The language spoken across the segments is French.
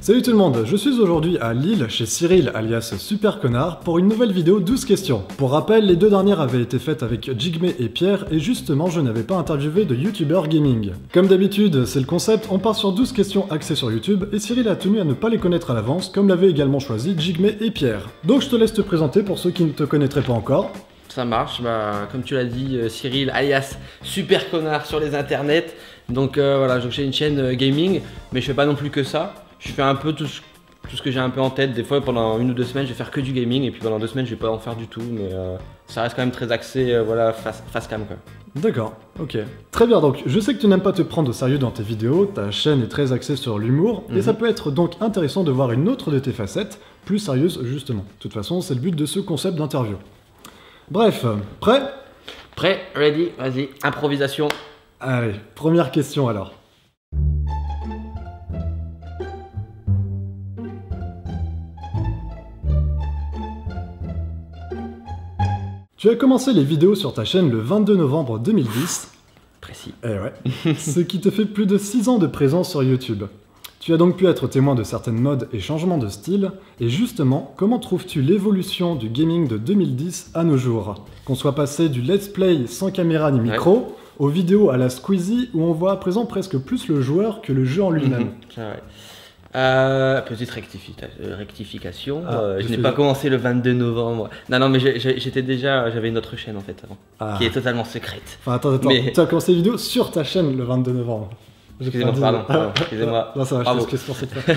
Salut tout le monde, je suis aujourd'hui à Lille chez Cyril alias Super Connard pour une nouvelle vidéo 12 questions. Pour rappel, les deux dernières avaient été faites avec Jigme et Pierre et justement je n'avais pas interviewé de youtubeur gaming. Comme d'habitude, c'est le concept, on part sur 12 questions axées sur YouTube et Cyril a tenu à ne pas les connaître à l'avance comme l'avaient également choisi Jigme et Pierre. Donc je te laisse te présenter pour ceux qui ne te connaîtraient pas encore. Ça marche, bah, comme tu l'as dit, Cyril alias Super Connard sur les internets. Donc voilà, j'ai une chaîne gaming, mais je fais pas non plus que ça. Je fais un peu tout ce que j'ai un peu en tête. Des fois, pendant 1 ou 2 semaines, je vais faire que du gaming, et puis pendant 2 semaines, je vais pas en faire du tout. Mais ça reste quand même très axé, voilà, face cam quoi. D'accord, ok. Très bien, donc je sais que tu n'aimes pas te prendre au sérieux dans tes vidéos, ta chaîne est très axée sur l'humour, et ça peut être donc intéressant de voir une autre de tes facettes, plus sérieuse justement. De toute façon, c'est le but de ce concept d'interview. Bref, prêt? Prêt, ready, vas-y, improvisation. Allez, première question alors. Tu as commencé les vidéos sur ta chaîne le 22 novembre 2010. Précis. Eh ouais. Ce qui te fait plus de 6 ans de présence sur YouTube. Tu as donc pu être témoin de certaines modes et changements de style. Et justement, comment trouves-tu l'évolution du gaming de 2010 à nos jours? Qu'on soit passé du let's play sans caméra ni micro, aux vidéos à la Squeezie où on voit à présent presque plus le joueur que le jeu en lui-même. C'est vrai. Petite rectification, je n'ai pas commencé le 22 novembre. Non, mais j'avais une autre chaîne en fait avant, qui est totalement secrète. Enfin, attends, mais... tu as commencé les vidéos sur ta chaîne le 22 novembre. Excusez-moi, pardon, excusez-moi. Non, ça va, je t'excuse pour cette fois.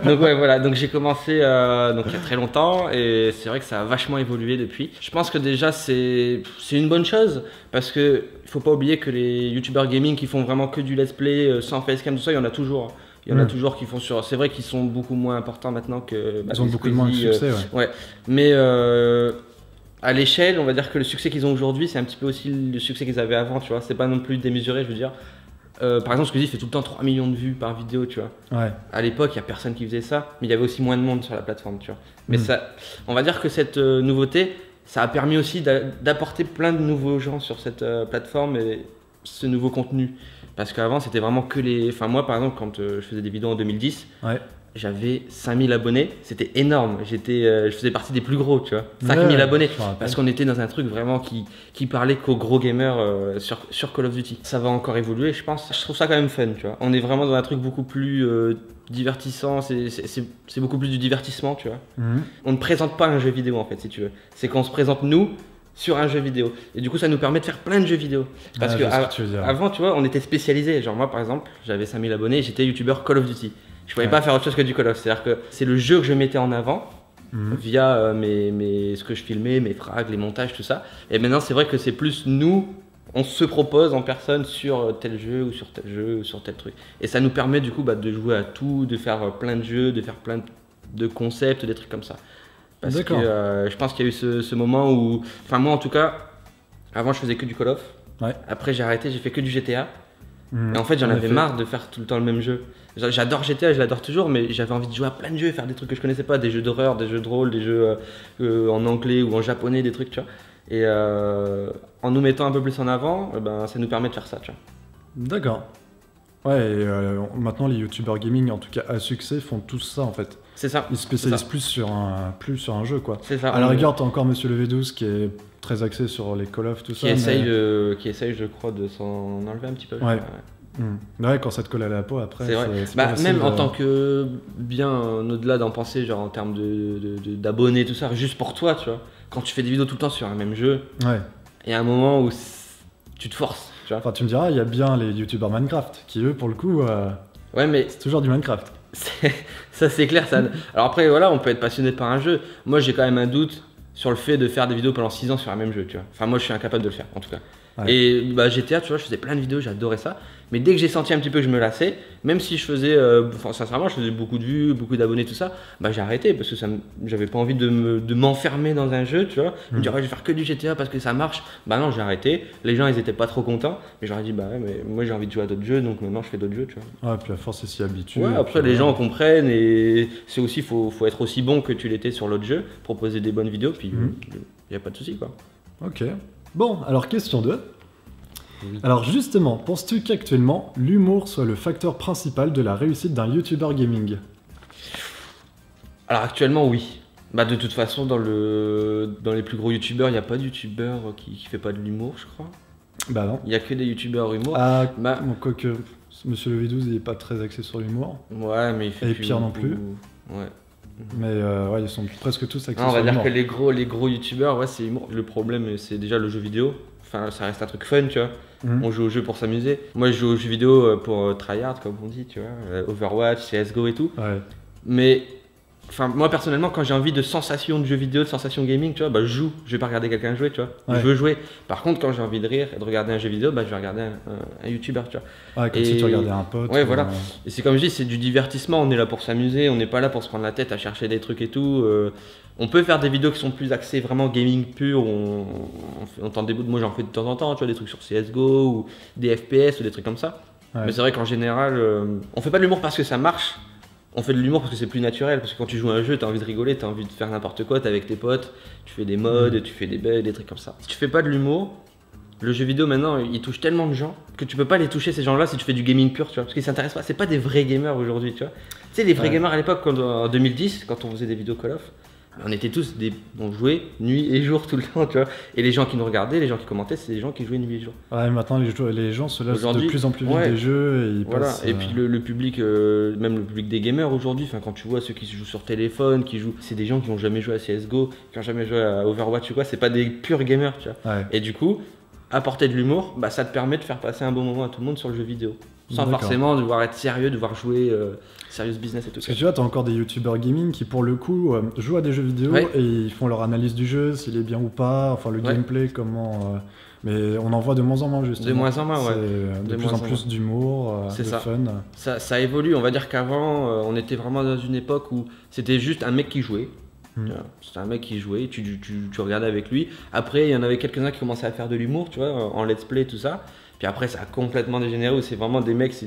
Donc ouais, voilà, donc j'ai commencé donc il y a très longtemps et c'est vrai que ça a vachement évolué depuis. Je pense que déjà c'est une bonne chose parce que faut pas oublier que les youtubeurs gaming qui font vraiment que du let's play sans facecam, tout ça, il y en a toujours. Il y en a toujours qui font sur... C'est vrai qu'ils sont beaucoup moins importants maintenant que... Ils ont beaucoup moins de succès, ouais. Mais à l'échelle, on va dire que le succès qu'ils ont aujourd'hui, c'est un petit peu aussi le succès qu'ils avaient avant, tu vois. C'est pas non plus démesuré, je veux dire. Par exemple, Squeezie fait tout le temps 3 millions de vues par vidéo, tu vois. Ouais. À l'époque, il n'y a personne qui faisait ça, mais il y avait aussi moins de monde sur la plateforme, tu vois. Mais ça, on va dire que cette nouveauté, ça a permis aussi d'apporter plein de nouveaux gens sur cette plateforme et ce nouveau contenu. Parce qu'avant, c'était vraiment que les... Enfin, moi, par exemple, quand je faisais des vidéos en 2010, j'avais 5000 abonnés. C'était énorme. Je faisais partie des plus gros, tu vois. 5000 abonnés. Parce qu'on était dans un truc vraiment qui parlait qu'aux gros gamers sur Call of Duty. Ça va encore évoluer, je pense. Je trouve ça quand même fun, tu vois. On est vraiment dans un truc beaucoup plus divertissant. C'est beaucoup plus du divertissement, tu vois. On ne présente pas un jeu vidéo, en fait, si tu veux. C'est qu'on se présente, nous, sur un jeu vidéo. Et du coup, ça nous permet de faire plein de jeux vidéo. Parce que avant, tu vois, on était spécialisé. Genre moi, par exemple, j'avais 5000 abonnés et j'étais youtubeur Call of Duty. Je pouvais pas faire autre chose que du Call of. C'est-à-dire que c'est le jeu que je mettais en avant via ce que je filmais, mes frags, les montages, tout ça. Et maintenant, c'est vrai que c'est plus nous, on se propose en personne sur tel jeu ou sur tel jeu ou sur tel truc. Et ça nous permet du coup de jouer à tout, de faire plein de jeux, de faire plein de concepts, des trucs comme ça. Parce que je pense qu'il y a eu ce moment où... Enfin moi en tout cas, avant je faisais que du Call of. Après j'ai arrêté, j'ai fait que du GTA. Et en fait j'en avais marre de faire tout le temps le même jeu. J'adore GTA, je l'adore toujours, mais j'avais envie de jouer à plein de jeux et faire des trucs que je connaissais pas. Des jeux d'horreur, des jeux de rôle, des jeux en anglais ou en japonais, des trucs tu vois. Et en nous mettant un peu plus en avant, ça nous permet de faire ça tu vois. D'accord. Ouais, et maintenant les youtubeurs gaming, en tout cas à succès, font tous ça en fait. C'est ça. Ils se spécialisent plus sur un jeu quoi. C'est ça. À la rigueur, t'as encore Monsieur le V12 qui est très axé sur les Call of, tout ça. Qui essaye, je crois, de s'en enlever un petit peu. Ouais, quand ça te colle à la peau après. C'est vrai. Même en tant que bien au-delà d'en penser, genre en termes d'abonnés, tout ça, juste pour toi, tu vois. Quand tu fais des vidéos tout le temps sur un même jeu, il y a un moment où tu te forces. Tu vois. Enfin, tu me diras, il y a bien les youtubeurs Minecraft qui, eux, pour le coup, ouais, mais c'est toujours du Minecraft. Ça, c'est clair. Ça... Alors après, voilà, on peut être passionné par un jeu. Moi, j'ai quand même un doute sur le fait de faire des vidéos pendant 6 ans sur un même jeu, tu vois. Enfin, moi, je suis incapable de le faire, en tout cas. Et GTA, tu vois, je faisais plein de vidéos, j'adorais ça. Mais dès que j'ai senti un petit peu que je me lassais, même si je faisais, sincèrement, je faisais beaucoup de vues, beaucoup d'abonnés, tout ça, j'ai arrêté parce que j'avais pas envie de m'enfermer dans un jeu, tu vois. Me dire, je vais faire que du GTA parce que ça marche. Non, j'ai arrêté. Les gens, ils étaient pas trop contents. Mais j'aurais dit, ouais, mais moi, j'ai envie de jouer à d'autres jeux, donc maintenant, je fais d'autres jeux, tu vois. Ouais, puis à force, ils s'y habituent. Ouais, après, les gens comprennent et c'est aussi, faut être aussi bon que tu l'étais sur l'autre jeu, proposer des bonnes vidéos, puis y a pas de souci, quoi. Ok. Bon, alors question 2. Alors justement, penses-tu qu'actuellement, l'humour soit le facteur principal de la réussite d'un youtubeur gaming? Alors actuellement, oui. Bah de toute façon, dans les plus gros youtubeurs, il n'y a pas de youtubeur qui fait pas de l'humour, je crois. Bah non. Il n'y a que des youtubeurs humour. Ah, Bah, bon, quoique Monsieur le V12 il est pas très axé sur l'humour. ouais, mais il fait Et plus Pierre non beaucoup. plus. Ouais. Mais ouais, ils sont presque tous axés Non, on sur va dire l'humour. que les gros youtubeurs, ouais, c'est humour. Le problème, c'est déjà le jeu vidéo. Enfin, ça reste un truc fun, tu vois. Mhm. On joue au jeu pour s'amuser. Moi, je joue aux jeux vidéo pour tryhard, comme on dit, tu vois. Overwatch, CSGO et tout. Ouais. Mais, enfin, moi personnellement, quand j'ai envie de sensation de jeu vidéo, de sensation gaming, tu vois, bah je joue. Je vais pas regarder quelqu'un jouer, tu vois. Ouais. Je veux jouer. Par contre, quand j'ai envie de rire et de regarder un jeu vidéo, bah je vais regarder un youtubeur, tu vois. Ouais, comme Et- si tu regardais un pote. Ouais, ou, voilà. Et c'est comme je dis, c'est du divertissement. On est là pour s'amuser. On n'est pas là pour se prendre la tête à chercher des trucs et tout. On peut faire des vidéos qui sont plus axées vraiment gaming pur. On tente des bouts de. Moi, j'en fais de temps en temps, tu vois, des trucs sur CSGO ou des FPS ou des trucs comme ça. Ouais. Mais c'est vrai qu'en général, on fait pas de l'humour parce que ça marche. On fait de l'humour parce que c'est plus naturel. Parce que quand tu joues à un jeu, t'as envie de rigoler, t'as envie de faire n'importe quoi. T'es avec tes potes, tu fais des mods, tu fais des bugs, des trucs comme ça. Si tu fais pas de l'humour, le jeu vidéo maintenant il touche tellement de gens que tu peux pas les toucher ces gens-là si tu fais du gaming pur, tu vois, parce qu'ils s'intéressent pas, c'est pas des vrais gamers aujourd'hui, tu vois. Tu sais, les vrais Ouais. gamers à l'époque, en 2010, quand on faisait des vidéos Call of, on était tous on jouait nuit et jour tout le temps, tu vois. Et les gens qui nous regardaient, les gens qui commentaient, c'est des gens qui jouaient nuit et jour. Ouais, maintenant les gens se lassent de Aujourd'hui, plus en plus vite ouais. des jeux et ils Voilà, passent. et puis le public, même le public des gamers aujourd'hui, enfin quand tu vois ceux qui jouent sur téléphone, qui jouent, c'est des gens qui ont jamais joué à CSGO, qui ont jamais joué à Overwatch ou quoi, c'est pas des purs gamers, tu vois. Ouais. Et du coup, apporter de l'humour, bah, ça te permet de faire passer un bon moment à tout le monde sur le jeu vidéo. Sans D'accord. forcément devoir être sérieux, devoir jouer serious business et tout Parce ça. que tu vois, t'as encore des youtubeurs gaming qui pour le coup jouent à des jeux vidéo Ouais. et ils font leur analyse du jeu, s'il est bien ou pas, enfin le Ouais. gameplay, comment. Mais on en voit de moins en moins justement. De moins en moins, ouais. C'est de De plus moins en en plus d'humour, C'est de ça. fun. Ça évolue, on va dire qu'avant, on était vraiment dans une époque où c'était juste un mec qui jouait. Mm. Tu vois, c'était un mec qui jouait, tu regardais avec lui. Après, il y en avait quelques-uns qui commençaient à faire de l'humour, tu vois, en let's play, tout ça. Puis après, ça a complètement dégénéré où c'est vraiment des mecs qui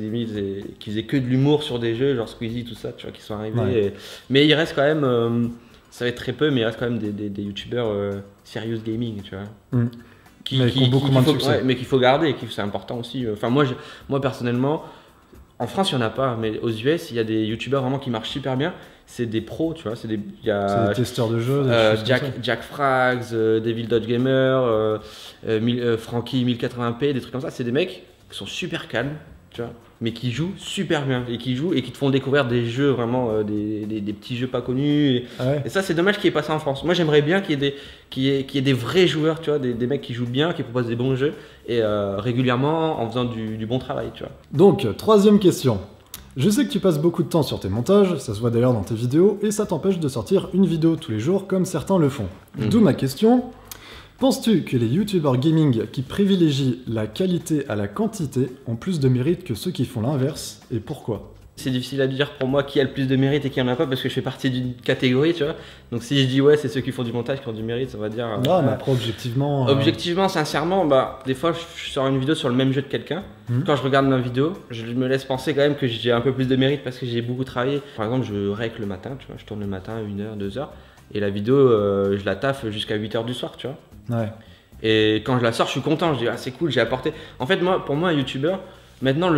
faisaient que de l'humour sur des jeux, genre Squeezie, tout ça, tu vois, qui sont arrivés. Ouais. Mais il reste quand même, ça va être très peu, mais il reste quand même des youtubeurs serious gaming, tu vois. Mm. Mais qui ont beaucoup moins de succès. Ouais, mais qu'il faut garder, et c'est important aussi. Enfin, moi personnellement, en France, il n'y en a pas, mais aux US, il y a des youtubeurs vraiment qui marchent super bien. C'est des pros, tu vois. Il y C'est a des testeurs de jeux, des choses comme ça. Jack Frags, Devil Dodge Gamer, Frankie 1080p, des trucs comme ça. C'est des mecs qui sont super calmes, tu vois, mais qui jouent super bien et qui te font découvrir des jeux vraiment, des petits jeux pas connus. Ah ouais. Et ça, c'est dommage qu'il n'y ait pas ça en France. Moi, j'aimerais bien qu'il y ait des vrais joueurs, tu vois, des mecs qui jouent bien, qui proposent des bons jeux et régulièrement en faisant du bon travail, tu vois. Donc, troisième question. Je sais que tu passes beaucoup de temps sur tes montages, ça se voit d'ailleurs dans tes vidéos, et ça t'empêche de sortir une vidéo tous les jours comme certains le font. Mhm. D'où ma question. Penses-tu que les youtubeurs gaming qui privilégient la qualité à la quantité ont plus de mérite que ceux qui font l'inverse, et pourquoi? C'est difficile à dire pour moi qui a le plus de mérite et qui en a pas parce que je fais partie d'une catégorie, tu vois. Donc si je dis ouais, c'est ceux qui font du montage qui ont du mérite, ça va dire. Non, mais après, objectivement... Objectivement, sincèrement, bah, des fois je sors une vidéo sur le même jeu de quelqu'un. Mhm. Quand je regarde ma vidéo, je me laisse penser quand même que j'ai un peu plus de mérite parce que j'ai beaucoup travaillé. Par exemple, je rec le matin, tu vois, je tourne le matin 1h, 2h. Et la vidéo, je la taffe jusqu'à 8h du soir, tu vois. Ouais. Et quand je la sors, je suis content, je dis ah c'est cool, j'ai apporté. En fait, pour moi, un youtubeur, maintenant,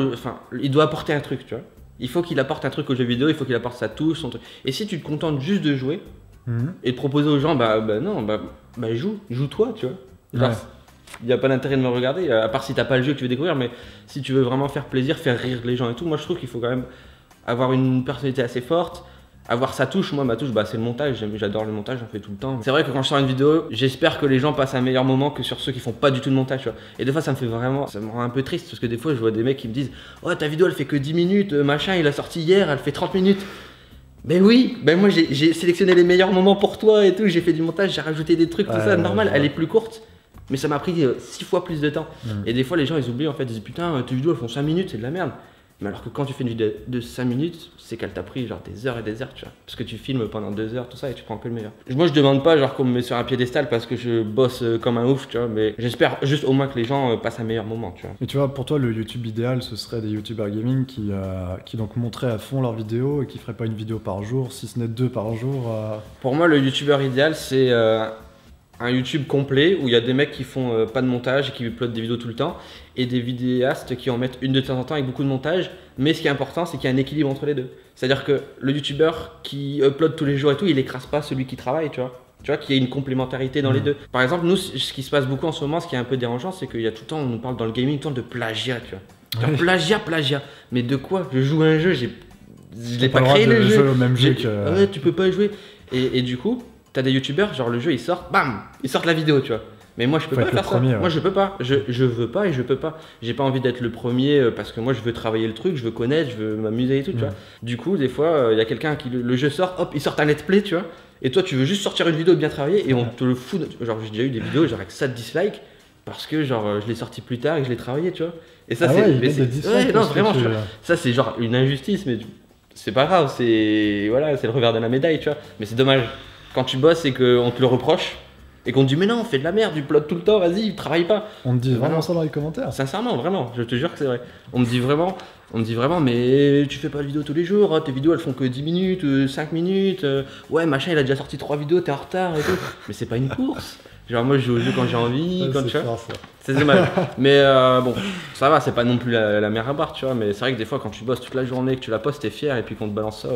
il doit apporter un truc, tu vois. Il faut qu'il apporte un truc au jeu vidéo, il faut qu'il apporte sa touche, son truc. Et si tu te contentes juste de jouer Mhm. et de proposer aux gens, bah non, joue toi, tu vois. Genre, Ouais. il n'y a pas d'intérêt de me regarder, à part si t'as pas le jeu que tu veux découvrir, mais si tu veux vraiment faire plaisir, faire rire les gens et tout, moi je trouve qu'il faut quand même avoir une personnalité assez forte, avoir sa touche. Moi, ma touche, bah, c'est le montage, j'adore le montage, j'en fais tout le temps. C'est vrai que quand je sors une vidéo, j'espère que les gens passent un meilleur moment que sur ceux qui font pas du tout de montage, tu vois. Et des fois, ça me rend un peu triste parce que des fois, je vois des mecs qui me disent oh, ta vidéo elle fait que 10 minutes, machin, il a sorti hier, elle fait 30 minutes. Ben oui, ben moi j'ai sélectionné les meilleurs moments pour toi et tout, j'ai fait du montage, j'ai rajouté des trucs, tout Ouais, ça, ouais, normal, je elle vois. est plus courte, mais ça m'a pris 6 fois plus de temps. Et des fois les gens ils oublient en fait, ils disent putain tes vidéos elles font 5 minutes, c'est de la merde. Mais alors que quand tu fais une vidéo de 5 minutes, c'est qu'elle t'a pris genre des heures et des heures, tu vois. Parce que tu filmes pendant 2 heures, tout ça, et tu prends que le meilleur. Moi je demande pas genre qu'on me met sur un piédestal parce que je bosse comme un ouf, tu vois, mais j'espère juste au moins que les gens passent un meilleur moment, tu vois. Et tu vois, pour toi, le YouTube idéal, ce serait des youtubeurs gaming qui donc montraient à fond leurs vidéos et qui feraient pas une vidéo par jour, si ce n'est 2 par jour. Pour moi, le youtubeur idéal, c'est un YouTube complet où il y a des mecs qui font pas de montage et qui uploadent des vidéos tout le temps et des vidéastes qui en mettent une de temps en temps avec beaucoup de montage. Mais ce qui est important, c'est qu'il y a un équilibre entre les deux. C'est-à-dire que le youtubeur qui upload tous les jours et tout, il écrase pas celui qui travaille, tu vois. Tu vois qu'il y a une complémentarité dans les deux. Par exemple, nous, ce qui se passe beaucoup en ce moment, ce qui est un peu dérangeant, c'est qu'il y a tout le temps, on nous parle dans le gaming, tout le temps de plagiat, tu vois. Genre, plagiat. Mais de quoi? Je joue à un jeu, je l'ai pas créé le jeu. Au même jeu que... Ouais, tu peux pas jouer. Et du coup, t'as des youtubeurs, genre le jeu il sort, bam, ils sortent la vidéo, tu vois. Mais moi je peux pas faire ça. Premier, ouais. Moi je peux pas. Je veux pas et je peux pas. J'ai pas envie d'être le premier parce que moi je veux travailler le truc, je veux connaître, je veux m'amuser et tout, tu vois. Du coup, des fois, il y a quelqu'un qui le jeu sort, hop, il sort un let's play, tu vois. Et toi, tu veux juste sortir une vidéo bien travaillée et on te le fout. Genre, j'ai déjà eu des vidéos genre avec 7 dislikes parce que genre je l'ai sorti plus tard et que je l'ai travaillé, tu vois. Et ça, ouais, non, vraiment, ça c'est genre une injustice, mais c'est pas grave, c'est le revers de la médaille, tu vois. Mais c'est dommage quand tu bosses et qu'on te le reproche. Et qu'on te dit mais non, fais de la merde, tu uploades tout le temps, vas-y, travaille pas. On te dit vraiment ça dans les commentaires. Sincèrement, vraiment, je te jure que c'est vrai. On me dit vraiment, mais tu fais pas de vidéos tous les jours, tes vidéos elles font que 10 minutes, 5 minutes, ouais machin il a déjà sorti 3 vidéos, t'es en retard et tout. Mais c'est pas une course. Genre moi je joue au jeu quand j'ai envie, quand tu vois. C'est dommage. Mais bon, ça va, c'est pas non plus la mer à boire, tu vois. Mais c'est vrai que des fois quand tu bosses toute la journée, que tu la postes, t'es fier et puis qu'on te balance ça.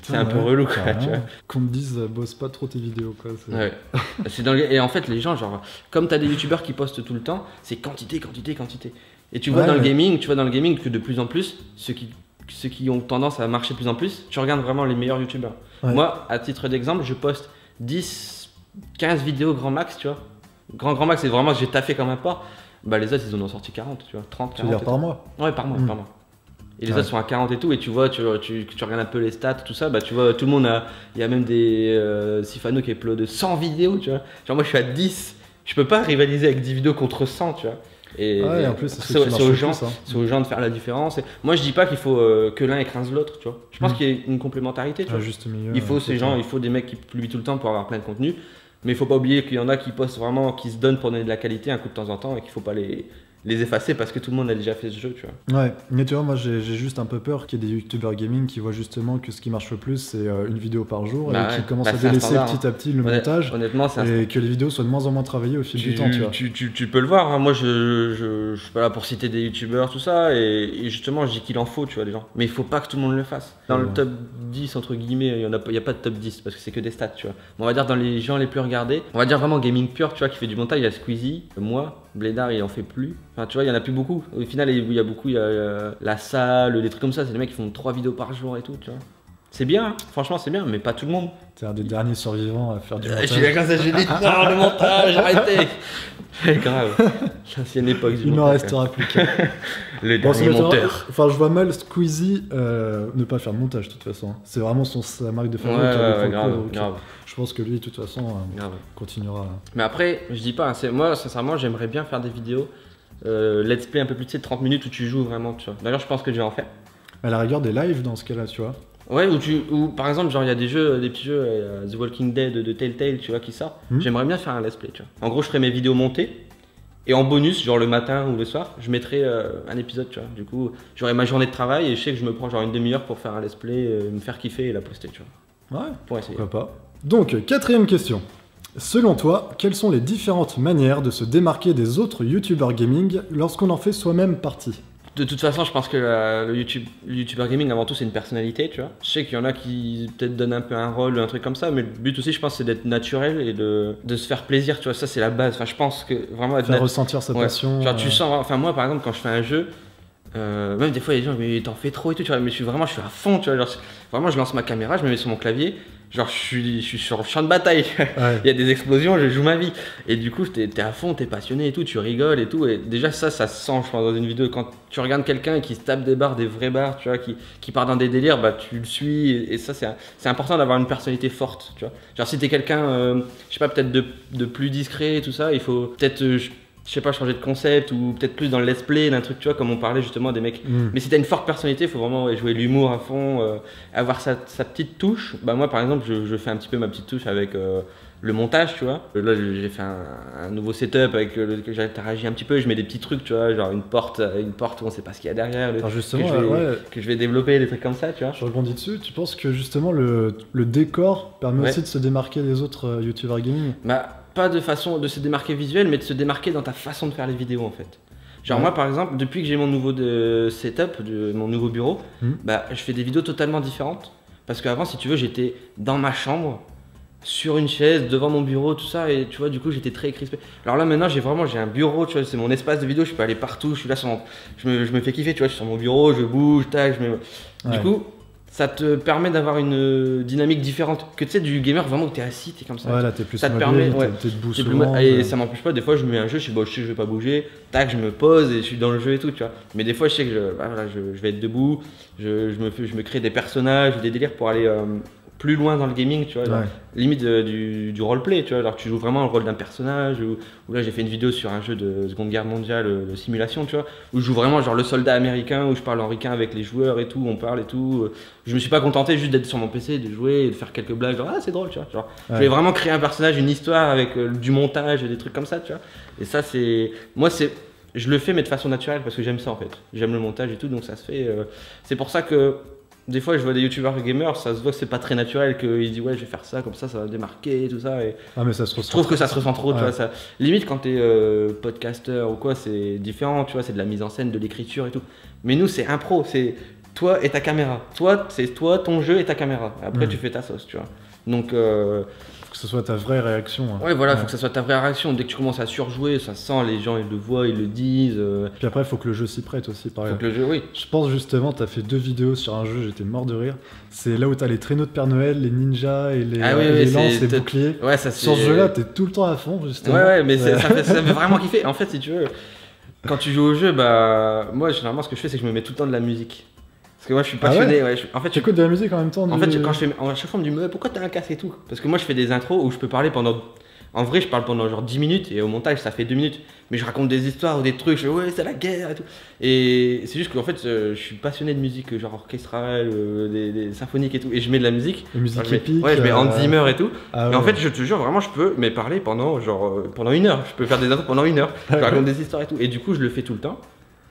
C'est un peu relou quoi, tu vois. Qu'on te dise bosse pas trop tes vidéos quoi. Ouais. Et en fait les gens genre comme t'as des youtubeurs qui postent tout le temps, c'est quantité. Et tu vois dans le gaming, que de plus en plus ceux qui ont tendance à marcher de plus en plus, tu regardes vraiment les meilleurs youtubeurs. Ouais. Moi à titre d'exemple, je poste 10-15 vidéos grand max, tu vois. Grand max c'est vraiment j'ai taffé comme un porc. Bah les autres ils en ont sorti 40, tu vois, 30, 40. Tu veux dire par mois? Ouais, par mois. Et les autres sont à 40 et tout, et tu vois, tu regardes un peu les stats, tout ça, bah tu vois, tout le monde il y a même des Sifano qui upload 100 vidéos, tu vois. Genre moi je suis à 10, je peux pas rivaliser avec 10 vidéos contre 100, tu vois. Et en plus, c'est aux gens de faire la différence. Et moi je dis pas qu'il faut que l'un écrase l'autre, tu vois. Je pense qu'il y a une complémentarité, tu vois. Juste milieu, il faut ces gens, il faut des mecs qui publient tout le temps pour avoir plein de contenu. Mais il faut pas oublier qu'il y en a qui postent vraiment, qui se donnent pour donner de la qualité un coup de temps en temps et qu'il faut pas les effacer parce que tout le monde a déjà fait ce jeu, tu vois. Ouais, mais tu vois, moi j'ai juste un peu peur qu'il y ait des youtubeurs gaming qui voient justement que ce qui marche le plus c'est une vidéo par jour et qui commencent à délaisser petit à petit le montage. Honnêtement, et que les vidéos soient de moins en moins travaillées au fil du temps, tu vois. Tu peux le voir, hein. Moi je suis pas là pour citer des youtubeurs, tout ça, et justement je dis qu'il en faut, tu vois, les gens. Mais il faut pas que tout le monde le fasse. Dans le top 10, entre guillemets, il y a pas de top 10 parce que c'est que des stats, tu vois. On va dire dans les gens les plus regardés, on va dire vraiment gaming pur, tu vois, qui fait du montage, il y a Squeezie, moi, Blédard il en fait plus. Enfin, tu vois, il y en a plus beaucoup. Au final, il y a la salle, des trucs comme ça. C'est des mecs qui font 3 vidéos par jour et tout, tu vois. C'est bien, hein. Franchement, c'est bien, mais pas tout le monde. T'es un des derniers survivants à faire du montage. Je suis là comme ça, j'ai dit non, le montage, arrêtez. Grave. L'ancienne époque du montage. Il n'en restera plus qu'un. Le dernier monteur. Enfin, je vois mal Squeezie ne pas faire de montage, de toute façon. C'est vraiment sa marque de fabrique. Ouais, grave. Je pense que lui, de toute façon, continuera. Mais après, je dis pas, moi, sincèrement, j'aimerais bien faire des vidéos let's play un peu plus de 30 minutes où tu joues vraiment, tu vois. D'ailleurs, je pense que je vais en faire. À la rigueur, des lives dans ce cas-là, tu vois. Ouais, ou par exemple, genre il y a des petits jeux, The Walking Dead de Telltale, tu vois, qui sort. J'aimerais bien faire un let's play, tu vois. En gros, je ferais mes vidéos montées et en bonus, genre le matin ou le soir, je mettrais un épisode, tu vois. Du coup, j'aurais ma journée de travail et je sais que je me prends genre une demi-heure pour faire un let's play, me faire kiffer et la poster, tu vois. Ouais, pour essayer. Pourquoi pas. Donc, 4ème question. Selon toi, quelles sont les différentes manières de se démarquer des autres youtubeurs gaming lorsqu'on en fait soi-même partie ? De toute façon, je pense que le YouTuber gaming, avant tout, c'est une personnalité, tu vois. Je sais qu'il y en a qui peut-être donnent un peu un rôle, un truc comme ça, mais le but aussi, je pense, c'est d'être naturel et de se faire plaisir, tu vois. Ça, c'est la base. Enfin, je pense que vraiment faire ressentir sa passion. Genre, tu sens. Enfin, moi, par exemple, quand je fais un jeu, même des fois, il y a des gens, mais t'en fais trop et tout, tu vois. Mais je suis à fond, tu vois. Genre, vraiment, je lance ma caméra, je me mets sur mon clavier. Genre, je suis sur le champ de bataille. Ouais. Il y a des explosions, je joue ma vie. Et du coup, t'es à fond, t'es passionné et tout, tu rigoles et tout. Et déjà, ça se sent, je pense, dans une vidéo. Quand tu regardes quelqu'un qui se tape des barres, des vraies barres, tu vois, qui part dans des délires, bah tu le suis. Et ça, c'est important d'avoir une personnalité forte, tu vois. Genre, si t'es quelqu'un, je sais pas, peut-être de plus discret et tout ça, il faut peut-être. Je sais pas, changer de concept ou peut-être plus dans le let's play, d'un truc, tu vois, comme on parlait justement des mecs. Mais si t'as une forte personnalité, il faut vraiment jouer l'humour à fond, avoir sa petite touche. Bah moi, par exemple, je fais un petit peu ma petite touche avec le montage, tu vois. Là, j'ai fait un nouveau setup avec lequel j'interagis un petit peu, je mets des petits trucs, tu vois, genre une porte où on sait pas ce qu'il y a derrière, que je vais développer, des trucs comme ça, tu vois. Je rebondis dessus, tu penses que justement le décor permet aussi de se démarquer des autres youtubeurs gaming ? Bah, pas de façon de se démarquer visuel, mais de se démarquer dans ta façon de faire les vidéos en fait. Genre moi par exemple, depuis que j'ai mon nouveau setup, mon nouveau bureau, bah, je fais des vidéos totalement différentes. Parce qu'avant, si tu veux, j'étais dans ma chambre, sur une chaise, devant mon bureau, tout ça, et tu vois, du coup, j'étais très crispé. Alors là, maintenant, j'ai un bureau, tu vois, c'est mon espace de vidéo, je peux aller partout, je suis là, je me fais kiffer, tu vois, je suis sur mon bureau, je bouge, tac, Du coup, ça te permet d'avoir une dynamique différente que tu sais du gamer vraiment où t'es assis, t'es comme ça. Ouais, là t'es plus ça te mobile, permet, t'es debout souvent. Et ça m'empêche pas, des fois je mets un jeu, je sais, bon, je sais que je vais pas bouger, tac, je me pose et je suis dans le jeu et tout, tu vois. Mais des fois je sais que je vais être debout, je me crée des personnages, des délires pour aller plus loin dans le gaming, tu vois, genre, limite du roleplay, tu vois, alors tu joues vraiment le rôle d'un personnage, ou là j'ai fait une vidéo sur un jeu de Seconde Guerre mondiale, de simulation, tu vois, où je joue vraiment genre le soldat américain, où je parle en ricain avec les joueurs et tout, on parle et tout. Je me suis pas contenté juste d'être sur mon PC, de jouer et de faire quelques blagues, genre ah c'est drôle, tu vois, genre, je voulais vraiment créer un personnage, une histoire avec du montage et des trucs comme ça, tu vois, et ça je le fais mais de façon naturelle parce que j'aime ça en fait, j'aime le montage et tout, donc ça se fait, c'est pour ça que des fois, je vois des youtubeurs gamers, ça se voit que c'est pas très naturel, qu'ils disent ouais, je vais faire ça, comme ça va démarquer et tout ça. Et mais ça se ressent. Je trouve que ça se ressent trop, tu vois. Ça... Limite, quand t'es podcasteur ou quoi, c'est différent, tu vois, c'est de la mise en scène, de l'écriture et tout. Mais nous, c'est impro, c'est toi et ta caméra. C'est toi, ton jeu et ta caméra. Après, tu fais ta sauce, tu vois. Donc. Faut que ce soit ta vraie réaction. Hein. Ouais, voilà, faut que ça soit ta vraie réaction. Dès que tu commences à surjouer, ça sent, les gens ils le voient, ils le disent. Puis après, il faut que le jeu s'y prête aussi, par exemple. Faut que le jeu, oui. Je pense justement, t'as fait 2 vidéos sur un jeu, j'étais mort de rire. C'est là où t'as les traîneaux de Père Noël, les ninjas et les lances, les boucliers. Ouais, ça sur ce jeu-là, t'es tout le temps à fond, justement. Ouais, mais ça me fait vraiment kiffer. En fait, si tu veux, quand tu joues au jeu, bah, moi, généralement, ce que je fais, c'est que je me mets tout le temps de la musique. Parce que moi je suis passionné, en fait, tu écoutes de la musique en même temps. En fait, quand je fais, à chaque fois on me dit mais pourquoi t'as un casque et tout. Parce que moi je fais des intros où je peux parler pendant, en vrai je parle pendant genre 10 minutes et au montage ça fait 2 minutes. Mais je raconte des histoires ou des trucs, je fais ouais c'est la guerre et tout. Et c'est juste qu'en fait je suis passionné de musique genre orchestrale, des symphoniques et tout. Et je mets de la musique. La musique épique. Ouais, je mets Hans Zimmer et tout. Et en fait je te jure vraiment je peux mais parler pendant genre pendant 1 heure. Je peux faire des intros pendant 1 heure. Je raconte des histoires et tout. Et du coup je le fais tout le temps.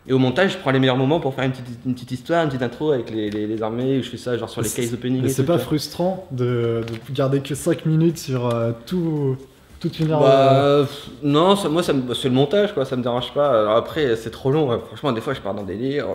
Et au montage, je prends les meilleurs moments pour faire une petite histoire, une petite intro avec les armées, où je fais ça genre sur les case opening. Mais c'est pas frustrant de garder que 5 minutes sur toute une heure. Bah, non, moi c'est le montage quoi, ça me dérange pas. Alors après, c'est trop long, ouais. Franchement, des fois je pars dans des délires.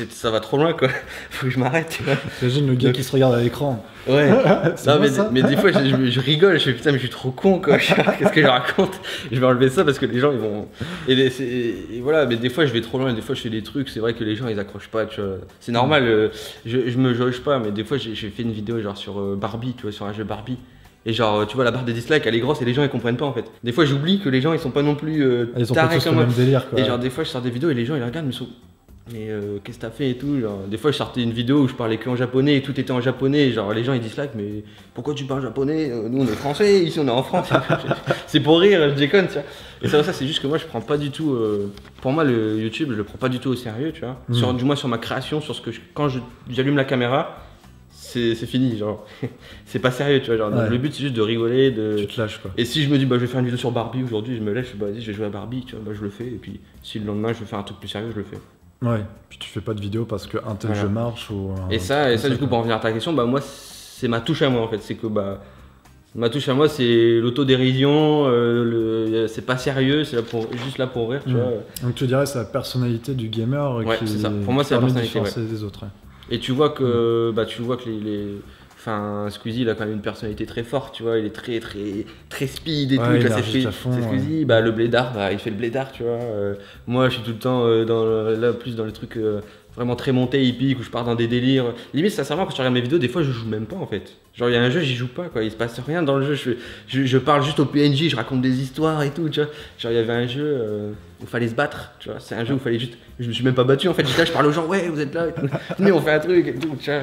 Ça va trop loin quoi, faut que je m'arrête, tu vois. J'imagine le gars qui se regarde à l'écran. Ouais, non, mais des fois je rigole, je fais putain, mais je suis trop con quoi, qu'est-ce que je raconte. Je vais enlever ça parce que les gens ils vont. Et voilà, mais des fois je vais trop loin, et des fois je fais des trucs, c'est vrai que les gens ils accrochent pas, tu vois. C'est normal, je me jauge pas, mais des fois j'ai fait une vidéo genre sur Barbie, tu vois, sur un jeu Barbie. Et genre, tu vois, la barre des dislikes elle est grosse et les gens ils comprennent pas en fait. Des fois j'oublie que les gens ils sont pas non plus ils sont pas tous le même délire quoi. Et genre, des fois je sors des vidéos et les gens ils regardent, mais qu'est-ce que t'as fait et tout, genre, des fois je sortais une vidéo où je parlais que en japonais et tout était en japonais, et genre les gens ils dislike mais pourquoi tu parles japonais, nous on est français, ici on est en France. C'est pour rire, je déconne, tu vois. Et ça c'est juste que moi je prends pas du tout, pour moi le YouTube je le prends pas du tout au sérieux, tu vois. Du moins sur ma création, sur ce que quand j'allume la caméra, c'est fini, genre c'est pas sérieux, tu vois, genre le but c'est juste de rigoler, tu te lâches quoi. Et si je me dis bah je vais faire une vidéo sur Barbie aujourd'hui, je me lâche, bah vas-y je vais jouer à Barbie, tu vois, bah je le fais, et puis si le lendemain je veux faire un truc plus sérieux, je le fais. Ouais, puis tu fais pas de vidéo parce qu'un tel jeu marche ou. Et ça du coup, pour en revenir à ta question, bah moi c'est ma touche à moi en fait. C'est que bah ma touche à moi c'est l'autodérision, c'est pas sérieux, c'est juste là pour rire, tu vois. Donc tu dirais c'est la personnalité du gamer qui c'est ça. Pour moi c'est la personnalité des autres. Et tu vois que Enfin, Squeezie, il a quand même une personnalité très forte, tu vois, il est très speed et tout, c'est Squeezie, bah, le blédard, bah, il fait le blédard, tu vois. Moi, je suis tout le temps plus dans les trucs vraiment très montés, hippiques, où je pars dans des délires. Limite, sincèrement, quand tu regardes mes vidéos, des fois, je joue même pas, en fait. Genre, il y a un jeu, j'y joue pas, quoi, il se passe rien dans le jeu, je parle juste au PNJ, je raconte des histoires et tout, tu vois. Genre, il y avait un jeu où il fallait se battre, tu vois, c'est un jeu où il fallait juste... Je me suis même pas battu, en fait, j'étais là, je parle aux gens, ouais, vous êtes là, et tout. Mais on fait un truc et tout, tu vois.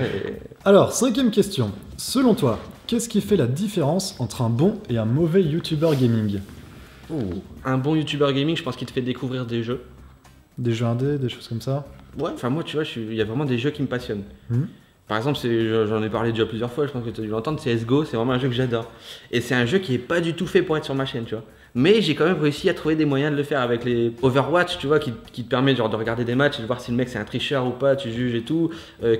Alors, 5ème question. Selon toi, qu'est-ce qui fait la différence entre un bon et un mauvais youtubeur gaming? Un bon youtubeur gaming, je pense qu'il te fait découvrir des jeux. Des jeux indés, des choses comme ça? Ouais, enfin moi, tu vois, il y a vraiment des jeux qui me passionnent. Par exemple, j'en ai parlé déjà plusieurs fois, je pense que tu as dû l'entendre, CSGO, c'est vraiment un jeu que j'adore. Et c'est un jeu qui est pas du tout fait pour être sur ma chaîne, tu vois. Mais j'ai quand même réussi à trouver des moyens de le faire avec les Overwatch, tu vois, qui te permet genre de regarder des matchs et de voir si le mec c'est un tricheur ou pas, tu juges et tout.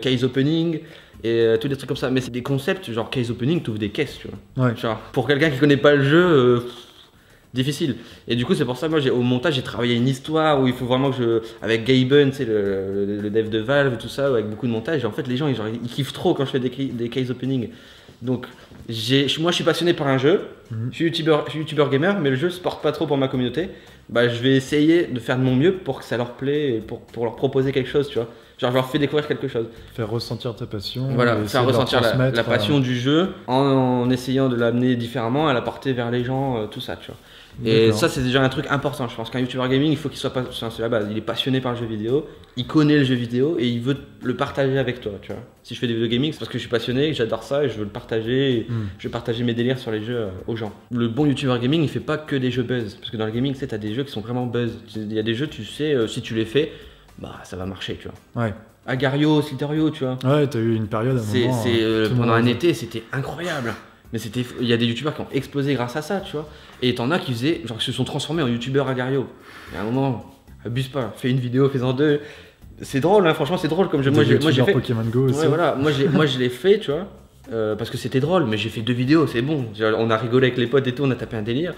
Case opening et tous des trucs comme ça. Mais c'est des concepts, genre case opening, tu ouvres des caisses, tu vois. Ouais. Genre, pour quelqu'un qui connaît pas le jeu, difficile. Et du coup, c'est pour ça que moi, au montage, j'ai travaillé une histoire où il faut vraiment que avec Gaben, c'est le dev de Valve, tout ça, avec beaucoup de montage. Et en fait, les gens, ils kiffent trop quand je fais des case opening. Donc, moi, je suis passionné par un jeu. Je suis youtubeur gamer, mais le jeu se porte pas trop pour ma communauté. Bah, je vais essayer de faire de mon mieux pour que ça leur plaît et pour leur proposer quelque chose, tu vois. Genre, je leur fais découvrir quelque chose. Faire ressentir ta passion. Voilà, faire ressentir la passion du jeu en essayant de l'amener différemment, à la porter vers les gens, tout ça, tu vois. Et ça, c'est déjà un truc important. Je pense qu'un youtubeur gaming, il faut qu'il soit pas, c'est la base. Il est passionné par le jeu vidéo, il connaît le jeu vidéo et il veut le partager avec toi, tu vois. Si je fais des vidéos gaming, c'est parce que je suis passionné, que j'adore ça et je veux le partager. Je veux partager mes délires sur les jeux aux gens. Le bon youtubeur gaming, il fait pas que des jeux buzz. Parce que dans le gaming, tu sais, t'as des jeux qui sont vraiment buzz. Il y a des jeux, tu sais, si tu les fais, bah ça va marcher, tu vois. Ouais. Agario, Sliterio, tu vois. Ouais, t'as eu une période à un moment. Pendant un été, c'était incroyable. Mais il y a des youtubeurs qui ont explosé grâce à ça, tu vois. Et t'en as qui faisaient, genre qui se sont transformés en youtubeurs Agario. Et à un moment, abuse pas, fais une vidéo, fais-en deux. C'est drôle, hein, franchement, c'est drôle comme jeu. Moi, j'ai fait Pokémon Go aussi. Ouais, voilà, moi je l'ai fait, tu vois. Parce que c'était drôle, mais j'ai fait 2 vidéos, c'est bon. On a rigolé avec les potes et tout, on a tapé un délire.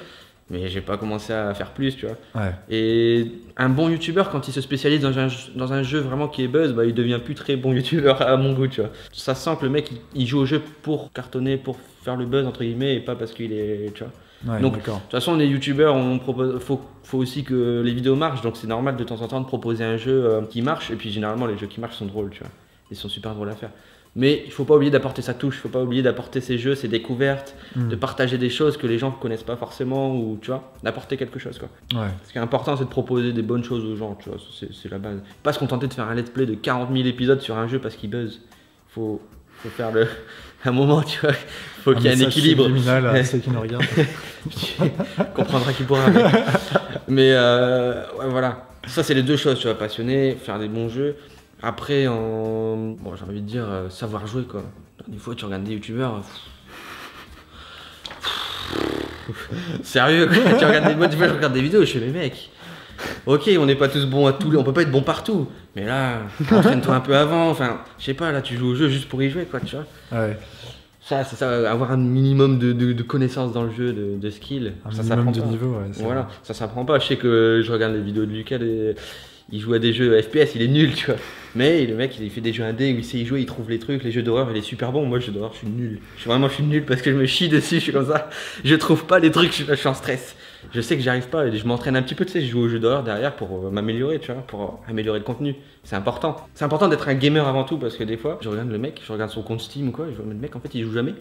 Mais j'ai pas commencé à faire plus, tu vois. Ouais. Et un bon youtubeur, quand il se spécialise dans un jeu vraiment qui est buzz, bah, il devient plus très bon youtubeur à mon goût, tu vois. Ça sent que le mec, il joue au jeu pour cartonner, pour faire le buzz, entre guillemets, et pas parce qu'il est, tu vois. Ouais, donc, de toute façon, les youtubeurs, faut aussi que les vidéos marchent, donc c'est normal de temps en temps de proposer un jeu qui marche, et puis généralement, les jeux qui marchent sont drôles, tu vois. Ils sont super drôles à faire. Mais il faut pas oublier d'apporter sa touche, il faut pas oublier d'apporter ses jeux, ses découvertes, de partager des choses que les gens ne connaissent pas forcément, ou tu vois, d'apporter quelque chose, quoi. Ouais. Ce qui est important, c'est de proposer des bonnes choses aux gens, tu vois, c'est la base. Pas se contenter de faire un let's play de 40 000 épisodes sur un jeu parce qu'il buzz. Faut faire un moment, tu vois, faut qu'il y ait un équilibre. À ceux qui nous regardent. Comprendra qui pourra. Mais ouais, voilà, ça c'est les deux choses, tu vois, passionné, faire des bons jeux. Après, bon, j'ai envie de dire, savoir jouer, quoi. Des fois, tu regardes des youtubeurs. Sérieux, quoi. Tu regardes moi, des fois, je regarde des vidéos, je fais, mais mec, ok, on n'est pas tous bons à tout, on peut pas être bon partout. Mais là, entraîne-toi un peu avant. Enfin, je sais pas, là, tu joues au jeu juste pour y jouer, quoi, tu vois. Ouais. Ça, c'est ça, avoir un minimum de connaissances dans le jeu, de skill. Un ça minimum s'apprend de pas. niveau, ouais. Voilà, ça s'apprend pas. Je sais que je regarde les vidéos de Lucas, il joue à des jeux FPS, il est nul, tu vois. Mais le mec, il fait des jeux indés où il sait y jouer, il trouve les trucs, les jeux d'horreur, il est super bon. Moi, les jeux d'horreur, je suis nul. Je suis nul parce que je me chie dessus, je suis comme ça. Je trouve pas les trucs, je suis en stress. Je sais que j'y arrive pas et je m'entraîne un petit peu, tu sais, je joue aux jeux d'horreur derrière pour m'améliorer, tu vois, pour améliorer le contenu. C'est important. C'est important d'être un gamer avant tout parce que des fois, je regarde le mec, je regarde son compte Steam ou quoi, et je vois, mais le mec, en fait, il joue jamais.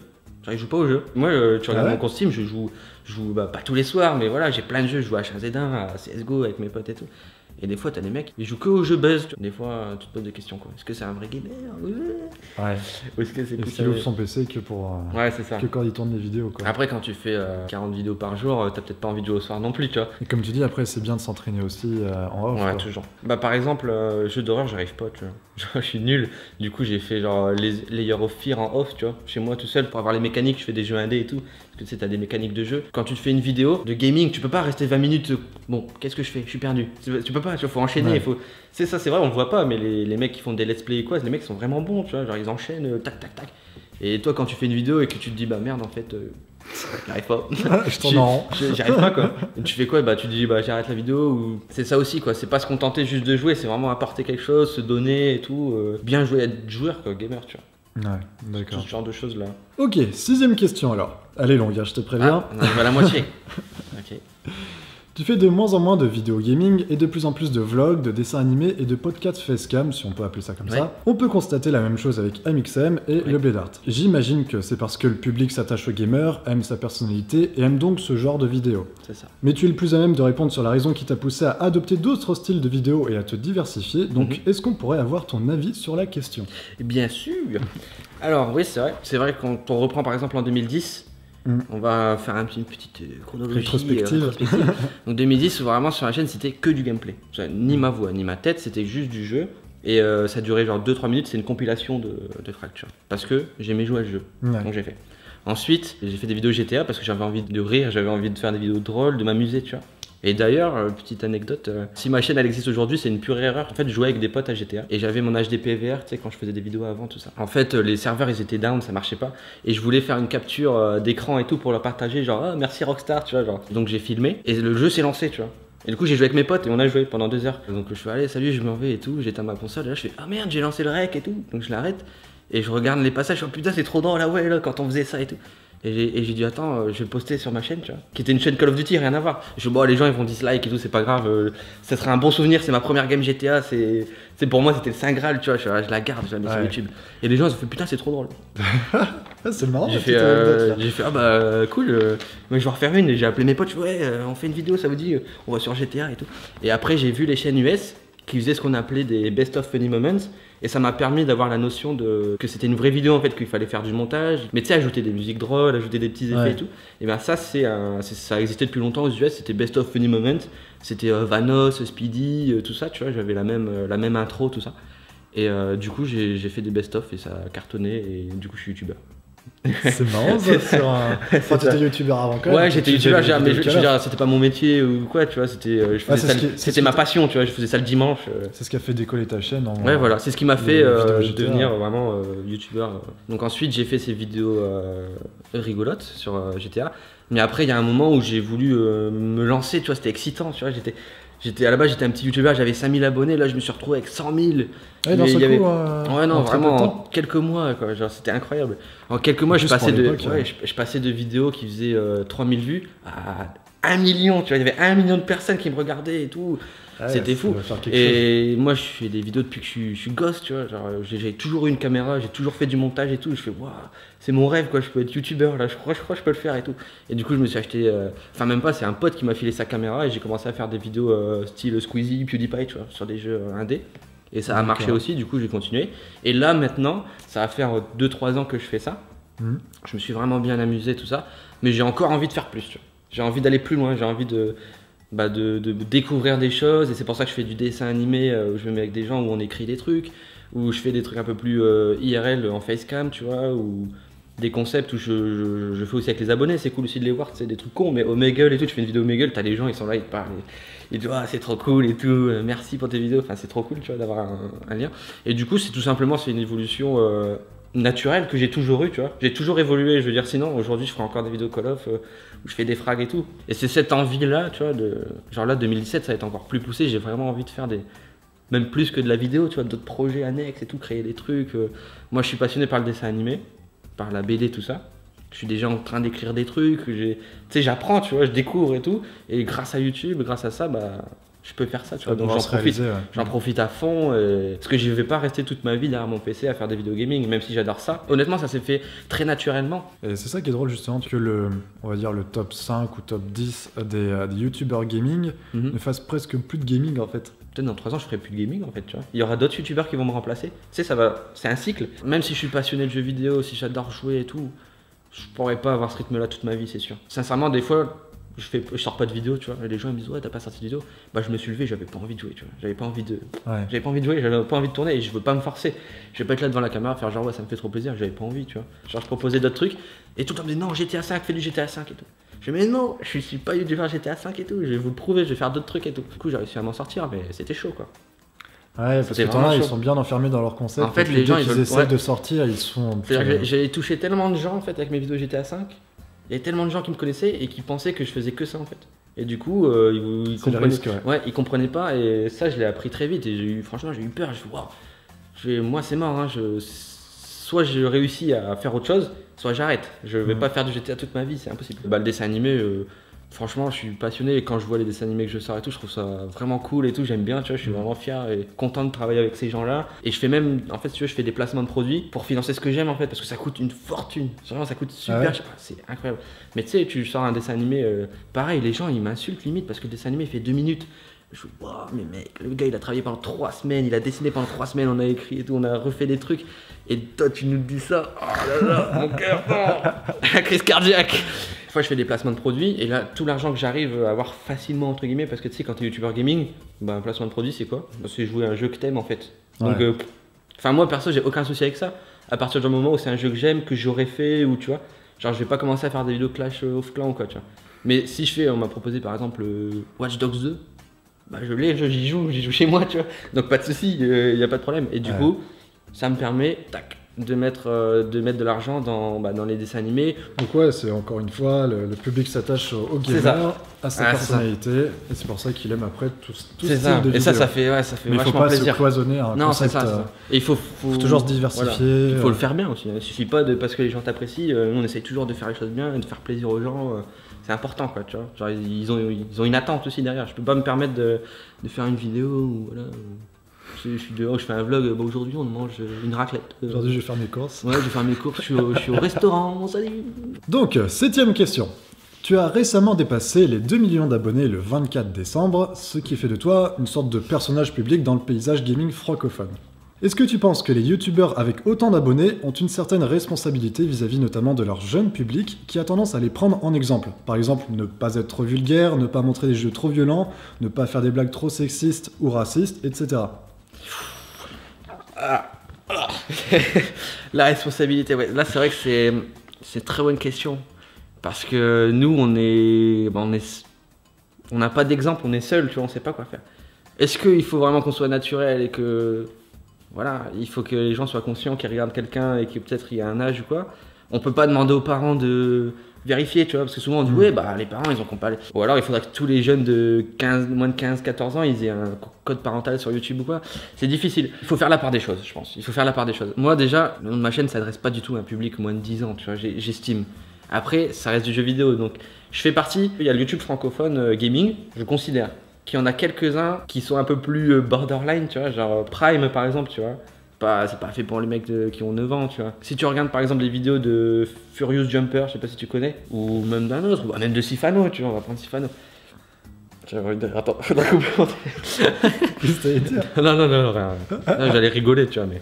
Genre, il joue pas au jeu. Moi, tu regardes mon compte Steam, je joue bah, pas tous les soirs, mais voilà, j'ai plein de jeux, je joue à H1Z1, à CSGO avec mes potes et tout. Et des fois, t'as des mecs, ils jouent que aux jeux buzz. Des fois, tu te poses des questions, quoi. Est-ce que c'est un vrai gamer? Ouais. Ou est-ce que c'est qu'il ouvre son PC que pour. Ouais, c'est ça. Que quand il tourne les vidéos, quoi. Après, quand tu fais 40 vidéos par jour, t'as peut-être pas envie de jouer au soir non plus, tu vois. Et comme tu dis, après, c'est bien de s'entraîner aussi en off. Ouais, quoi. toujours. Bah, par exemple, jeux d'horreur, j'arrive pas, tu vois. Genre, je suis nul. Du coup, j'ai fait genre les Layers of Fear en off, tu vois. Chez moi, tout seul, pour avoir les mécaniques, je fais des jeux indés et tout. Parce que tu sais, t'as des mécaniques de jeu. Quand tu te fais une vidéo de gaming, tu peux pas rester 20 minutes. Bon, qu'est-ce que je fais? Je suis perdu. Tu peux pas, tu vois, faut enchaîner. Ouais. C'est ça, c'est vrai, on le voit pas, mais les mecs qui font des let's play et quoi, les mecs sont vraiment bons, tu vois. Genre, ils enchaînent, tac, tac, tac. Et toi, quand tu fais une vidéo et que tu te dis, bah merde, en fait, j'arrive pas. Je tourne en rond. J'y arrive pas, quoi. Et tu fais quoi? Bah, tu te dis, bah, j'arrête la vidéo. Ou... C'est ça aussi, quoi. C'est pas se contenter juste de jouer, c'est vraiment apporter quelque chose, se donner et tout. Bien jouer, être joueur, quoi, gamer, tu vois. Ouais, d'accord. Ce genre de choses là. Ok, 6ème question alors. Elle est longue, hein, je te préviens. Ah, on arrive à la moitié. Ok. Tu fais de moins en moins de vidéos gaming et de plus en plus de vlogs, de dessins animés et de podcasts facecam, si on peut appeler ça comme ça. On peut constater la même chose avec Amixem et le Blade Art. J'imagine que c'est parce que le public s'attache au gamer, aime sa personnalité et aime donc ce genre de vidéos. C'est ça. Mais tu es le plus à même de répondre sur la raison qui t'a poussé à adopter d'autres styles de vidéos et à te diversifier. Donc, est-ce qu'on pourrait avoir ton avis sur la question? Bien sûr. Alors oui, c'est vrai. C'est vrai que quand on reprend par exemple en 2010, on va faire une petite chronologie. Rétrospective. Donc 2010, vraiment sur la chaîne, c'était que du gameplay. Ni ma voix, ni ma tête, c'était juste du jeu. Et ça durait genre 2-3 minutes, c'est une compilation de Fracture. Parce que j'aimais jouer à ce jeu, donc j'ai fait. Ensuite, j'ai fait des vidéos GTA parce que j'avais envie de rire, j'avais envie de faire des vidéos drôles, de m'amuser, tu vois. Et d'ailleurs, petite anecdote, si ma chaîne elle existe aujourd'hui, c'est une pure erreur. En fait, je jouais avec des potes à GTA et j'avais mon HDP VR, tu sais, quand je faisais des vidéos avant, tout ça. En fait, les serveurs ils étaient down, ça marchait pas. Et je voulais faire une capture d'écran et tout pour leur partager, genre, ah, merci Rockstar, tu vois, genre. Donc j'ai filmé et le jeu s'est lancé, tu vois. Et du coup, j'ai joué avec mes potes et on a joué pendant 2 heures. Donc je fais, allez, salut, je m'en vais et tout. J'éteins ma console et là, je fais, ah merde, j'ai lancé le rec et tout. Donc je l'arrête et je regarde les passages, je fais, putain, c'est trop drôle là, ouais, là, quand on faisait ça et tout. Et j'ai dit attends, je vais le poster sur ma chaîne, tu vois, qui était une chaîne Call of Duty, rien à voir. Je dis bon, les gens ils vont dislike et tout, c'est pas grave, ça sera un bon souvenir, c'est ma première game GTA, c'est pour moi c'était le Saint Graal, tu vois, je la garde, je la mets sur YouTube. Et les gens ils ont fait putain, c'est trop drôle. C'est marrant. J'ai fait ah bah cool, mais je vais en refaire une et j'ai appelé mes potes, je fais ouais, on fait une vidéo, ça vous dit, on va sur GTA et tout. Et après j'ai vu les chaînes US qui faisaient ce qu'on appelait des best of funny moments. Et ça m'a permis d'avoir la notion que c'était une vraie vidéo en fait, qu'il fallait faire du montage. Mais tu sais, ajouter des musiques drôles, ajouter des petits effets et tout. Et bien ça, ça existait depuis longtemps aux US, c'était Best of Funny Moments. C'était Vanos, Speedy, tout ça, tu vois, j'avais la même intro, tout ça. Et du coup, j'ai fait des best-of et ça a cartonné et du coup, je suis youtubeur. C'est marrant ça, sur un... Enfin, t'étais youtubeur avant quand même. Ouais, j'étais youtubeur, mais je veux dire, c'était pas mon métier ou quoi, tu vois, c'était ma passion, tu vois, je faisais ça le dimanche. C'est ce qui a fait décoller ta chaîne. Ouais, voilà, c'est ce qui m'a fait devenir vraiment youtubeur. Donc ensuite, j'ai fait ces vidéos rigolotes sur GTA. Mais après, il y a un moment où j'ai voulu me lancer, tu vois, c'était excitant, tu vois, à la base j'étais un petit youtubeur, j'avais 5000 abonnés, là je me suis retrouvé avec 100 000. Ouais, dans ce coup, ouais non, vraiment en quelques mois quoi, genre c'était incroyable. En quelques mois je passais de vidéos qui faisaient 3000 vues à 1 million, tu vois, il y avait 1 million de personnes qui me regardaient et tout. Ouais, c'était fou. Et moi je fais des vidéos depuis que je suis gosse, tu vois, genre j'ai toujours eu une caméra, j'ai toujours fait du montage et tout, je fais waouh, c'est mon rêve quoi, je peux être youtubeur là, je crois que je peux le faire et tout. Et du coup je me suis acheté, enfin même pas, c'est un pote qui m'a filé sa caméra et j'ai commencé à faire des vidéos style Squeezie, PewDiePie, tu vois, sur des jeux indés. Et ça a marché aussi, du coup j'ai continué. Et là maintenant, ça va faire 2-3 ans que je fais ça. Je me suis vraiment bien amusé, tout ça. Mais j'ai encore envie de faire plus, tu vois. J'ai envie d'aller plus loin, j'ai envie de découvrir des choses. Et c'est pour ça que je fais du dessin animé, où je me mets avec des gens où on écrit des trucs, où je fais des trucs un peu plus IRL en facecam, tu vois, ou des concepts où je fais aussi avec les abonnés. C'est cool aussi de les voir, c'est des trucs cons, mais Omegle et tout, tu fais une vidéo Omegle, t'as les gens, ils sont là, ils te parlent. Ils disent ah, c'est trop cool et tout, merci pour tes vidéos, enfin c'est trop cool, tu vois, d'avoir un lien. Et du coup, c'est tout simplement, c'est une évolution naturelle que j'ai toujours eu, tu vois. J'ai toujours évolué, je veux dire, sinon aujourd'hui je ferai encore des vidéos Call of où je fais des frags et tout. Et c'est cette envie-là, tu vois, genre là 2017 ça va être encore plus poussé, j'ai vraiment envie de faire même plus que de la vidéo, tu vois, d'autres projets annexes et tout, créer des trucs. Moi je suis passionné par le dessin animé, par la BD, tout ça. Je suis déjà en train d'écrire des trucs, tu sais, j'apprends, tu vois, je découvre et tout. Et grâce à YouTube, grâce à ça, bah, je peux faire ça, tu vois. Donc j'en profite à fond. Parce que je ne vais pas rester toute ma vie derrière mon PC à faire des vidéos gaming, même si j'adore ça. Honnêtement, ça s'est fait très naturellement. Et c'est ça qui est drôle, justement, que on va dire le top 5 ou top 10 des youtubeurs gaming ne fassent presque plus de gaming en fait. Peut-être dans 3 ans, je ferai plus de gaming en fait, tu vois. Il y aura d'autres youtubeurs qui vont me remplacer. Tu sais, c'est un cycle. Même si je suis passionné de jeux vidéo, si j'adore jouer et tout, je pourrais pas avoir ce rythme-là toute ma vie, c'est sûr. Sincèrement, des fois, je sors pas de vidéo, tu vois. Et les gens ils me disent ouais, t'as pas sorti de vidéo. Bah, je me suis levé, j'avais pas envie de jouer, tu vois. J'avais pas envie de jouer, j'avais pas envie de tourner et je veux pas me forcer. Je vais pas être là devant la caméra faire genre ouais, ça me fait trop plaisir, j'avais pas envie, tu vois. Genre, je proposais d'autres trucs et tout le temps me disait non, GTA 5, fais du GTA 5 et tout. Je dis mais non, je suis pas du faire GTA 5 et tout, je vais vous le prouver, je vais faire d'autres trucs et tout. Du coup, j'ai réussi à m'en sortir, mais c'était chaud quoi. Ouais, parce que t'en as, ils sont bien enfermés dans leur concept. En fait, les gens, ils essaient de sortir, ils sont. J'ai touché tellement de gens en fait avec mes vidéos GTA 5. Il y avait tellement de gens qui me connaissaient et qui pensaient que je faisais que ça en fait. Et du coup, ils comprenaient pas et ça, je l'ai appris très vite. Et franchement, j'ai eu peur. Je me suis dit, moi, c'est mort. Hein, soit je réussis à faire autre chose, soit j'arrête. Je vais pas faire du GTA toute ma vie, c'est impossible. Bah, le dessin animé. Franchement, je suis passionné et quand je vois les dessins animés que je sors et tout, je trouve ça vraiment cool et tout, j'aime bien, tu vois, je suis vraiment fier et content de travailler avec ces gens-là. Et je fais même, en fait, tu vois, je fais des placements de produits pour financer ce que j'aime en fait, parce que ça coûte une fortune. Vraiment, ça coûte super cher, c'est incroyable. Mais tu sais, tu sors un dessin animé, pareil, les gens, ils m'insultent limite parce que le dessin animé, il fait 2 minutes. Je me dis, wow, mais mec, le gars, il a travaillé pendant 3 semaines, il a dessiné pendant 3 semaines, on a écrit et tout, on a refait des trucs. Et toi, tu nous dis ça, oh là là, mon cœur, la crise cardiaque. Des fois, je fais des placements de produits et là, tout l'argent que j'arrive à avoir facilement, entre guillemets, parce que tu sais, quand t'es youtubeur gaming, bah, un placement de produit, c'est quoi? C'est jouer à un jeu que t'aimes en fait. Donc, Ouais. enfin, moi perso, j'ai aucun souci avec ça. À partir du moment où c'est un jeu que j'aime, que j'aurais fait, ou tu vois, genre je vais pas commencer à faire des vidéos Clash of Clans ou quoi, tu vois. Mais si je fais, on m'a proposé par exemple Watch Dogs 2, bah je l'ai, j'y joue chez moi, tu vois. Donc pas de souci, y a pas de problème. Et du coup, ça me permet, tac, de mettre de l'argent dans les dessins animés. Donc ouais, c'est encore une fois, le public s'attache au C'est gamer, à sa Ah, c'est ça. personnalité, et c'est pour ça qu'il aime après tout C'est style ça. de Et vidéo. ça fait Mais il faut vachement pas plaisir. se cloisonner à un Non, c'est concept. ça. C'est ça. Et il faut toujours se diversifier. Il faut le faire bien aussi. Il suffit pas de parce que les gens t'apprécient. Nous, on essaye toujours de faire les choses bien et de faire plaisir aux gens. C'est important, quoi. Tu vois. Genre, ils ont une attente aussi derrière. Je peux pas me permettre de faire une vidéo où voilà. Je suis dehors, je fais un vlog. Bah, aujourd'hui, on mange une raclette. Aujourd'hui, je vais faire mes courses. Ouais, je vais faire mes courses. Je suis au restaurant. Salut. Donc, 7ème question. Tu as récemment dépassé les 2 millions d'abonnés le 24 décembre, ce qui fait de toi une sorte de personnage public dans le paysage gaming francophone. Est-ce que tu penses que les youtubeurs avec autant d'abonnés ont une certaine responsabilité vis-à-vis notamment de leur jeune public qui a tendance à les prendre en exemple? Par exemple, ne pas être trop vulgaire, ne pas montrer des jeux trop violents, ne pas faire des blagues trop sexistes ou racistes, etc. La responsabilité, ouais. Là, c'est vrai que c'est une très bonne question. Parce que nous, on n'a pas d'exemple, on est seul, tu vois, on sait pas quoi faire. Est-ce qu'il faut vraiment qu'on soit naturel et que, voilà, il faut que les gens soient conscients qu'ils regardent quelqu'un et que peut-être il y a un âge ou quoi? On peut pas demander aux parents de vérifier, tu vois, parce que souvent on dit, ouais, bah les parents ils ont comparé. Ou alors il faudrait que tous les jeunes de moins de 15-14 ans ils aient un code parental sur YouTube ou quoi. C'est difficile. Il faut faire la part des choses, je pense. Il faut faire la part des choses. Moi déjà, le nom de ma chaîne s'adresse pas du tout à un public moins de 10 ans, tu vois, j'estime. Après, ça reste du jeu vidéo, donc je fais partie. Il y a le YouTube francophone gaming, je considère qu'il y en a quelques-uns qui sont un peu plus borderline, tu vois, genre Prime par exemple, tu vois. C'est pas fait pour les mecs qui ont 9 ans, tu vois. Si tu regardes par exemple les vidéos de Furious Jumper, je sais pas si tu connais, ou même d'un autre, ou même de Sifano, tu vois, on va prendre Sifano. J'avais envie de... Attends, faudra couper. Qu'est-ce que t'allais dire? Non, rien. Non, j'allais rigoler, tu vois, mais...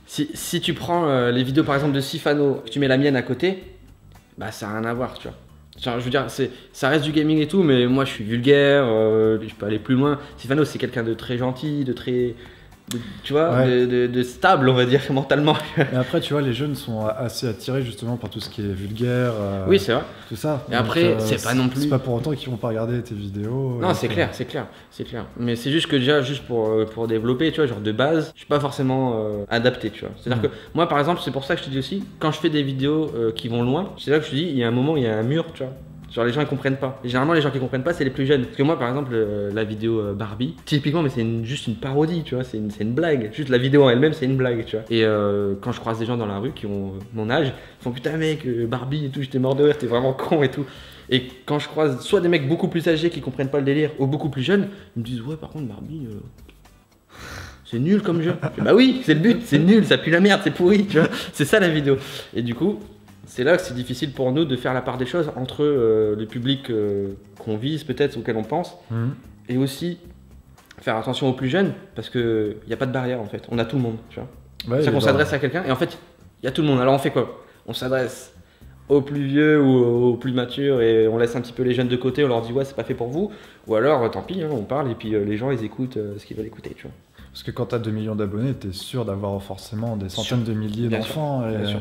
Si tu prends les vidéos par exemple de Sifano, que tu mets la mienne à côté, bah ça n'a rien à voir, tu vois. Genre, je veux dire, ça reste du gaming et tout, mais moi je suis vulgaire, je peux aller plus loin. Sifano c'est quelqu'un de très gentil, tu vois, Ouais. de stable, on va dire, mentalement. Mais après, tu vois, les jeunes sont assez attirés justement par tout ce qui est vulgaire. Oui, c'est vrai. Tout ça. Et après, c'est pas non plus- C'est pas pour autant qu'ils vont pas regarder tes vidéos. Non, c'est clair. Mais c'est juste que déjà, juste pour développer, tu vois, genre de base, je suis pas forcément adapté, tu vois. C'est-à-dire que moi, par exemple, c'est pour ça que je te dis aussi, quand je fais des vidéos qui vont loin, c'est là que je te dis, il y a un moment, il y a un mur, tu vois. Genre les gens ils comprennent pas. Et généralement les gens qui comprennent pas c'est les plus jeunes. Parce que moi par exemple la vidéo Barbie, typiquement mais c'est juste une parodie tu vois, c'est une blague. Juste la vidéo en elle-même c'est une blague tu vois. Et quand je croise des gens dans la rue qui ont mon âge, ils font putain mec Barbie et tout, j'étais mort de rire, t'es vraiment con et tout. Et quand je croise soit des mecs beaucoup plus âgés qui comprennent pas le délire ou beaucoup plus jeunes, ils me disent ouais par contre Barbie c'est nul comme jeu. Je fais, bah oui c'est le but, c'est nul, ça pue la merde, c'est pourri tu vois. C'est ça la vidéo. Et du coup c'est là que c'est difficile pour nous de faire la part des choses entre le public qu'on vise peut-être, auquel on pense, et aussi faire attention aux plus jeunes, parce qu'il n'y a pas de barrière en fait, on a tout le monde, tu vois. Ouais, C'est-à-dire qu'on s'adresse à quelqu'un, et en fait, il y a tout le monde. Alors on fait quoi? On s'adresse aux plus vieux ou aux plus matures, et on laisse un petit peu les jeunes de côté, on leur dit ouais c'est pas fait pour vous, ou alors tant pis, hein, on parle, et puis les gens ils écoutent ce qu'ils veulent écouter, tu vois. Parce que quand t'as 2 millions d'abonnés, t'es sûr d'avoir forcément des centaines de milliers Bien d'enfants. sûr, bien sûr.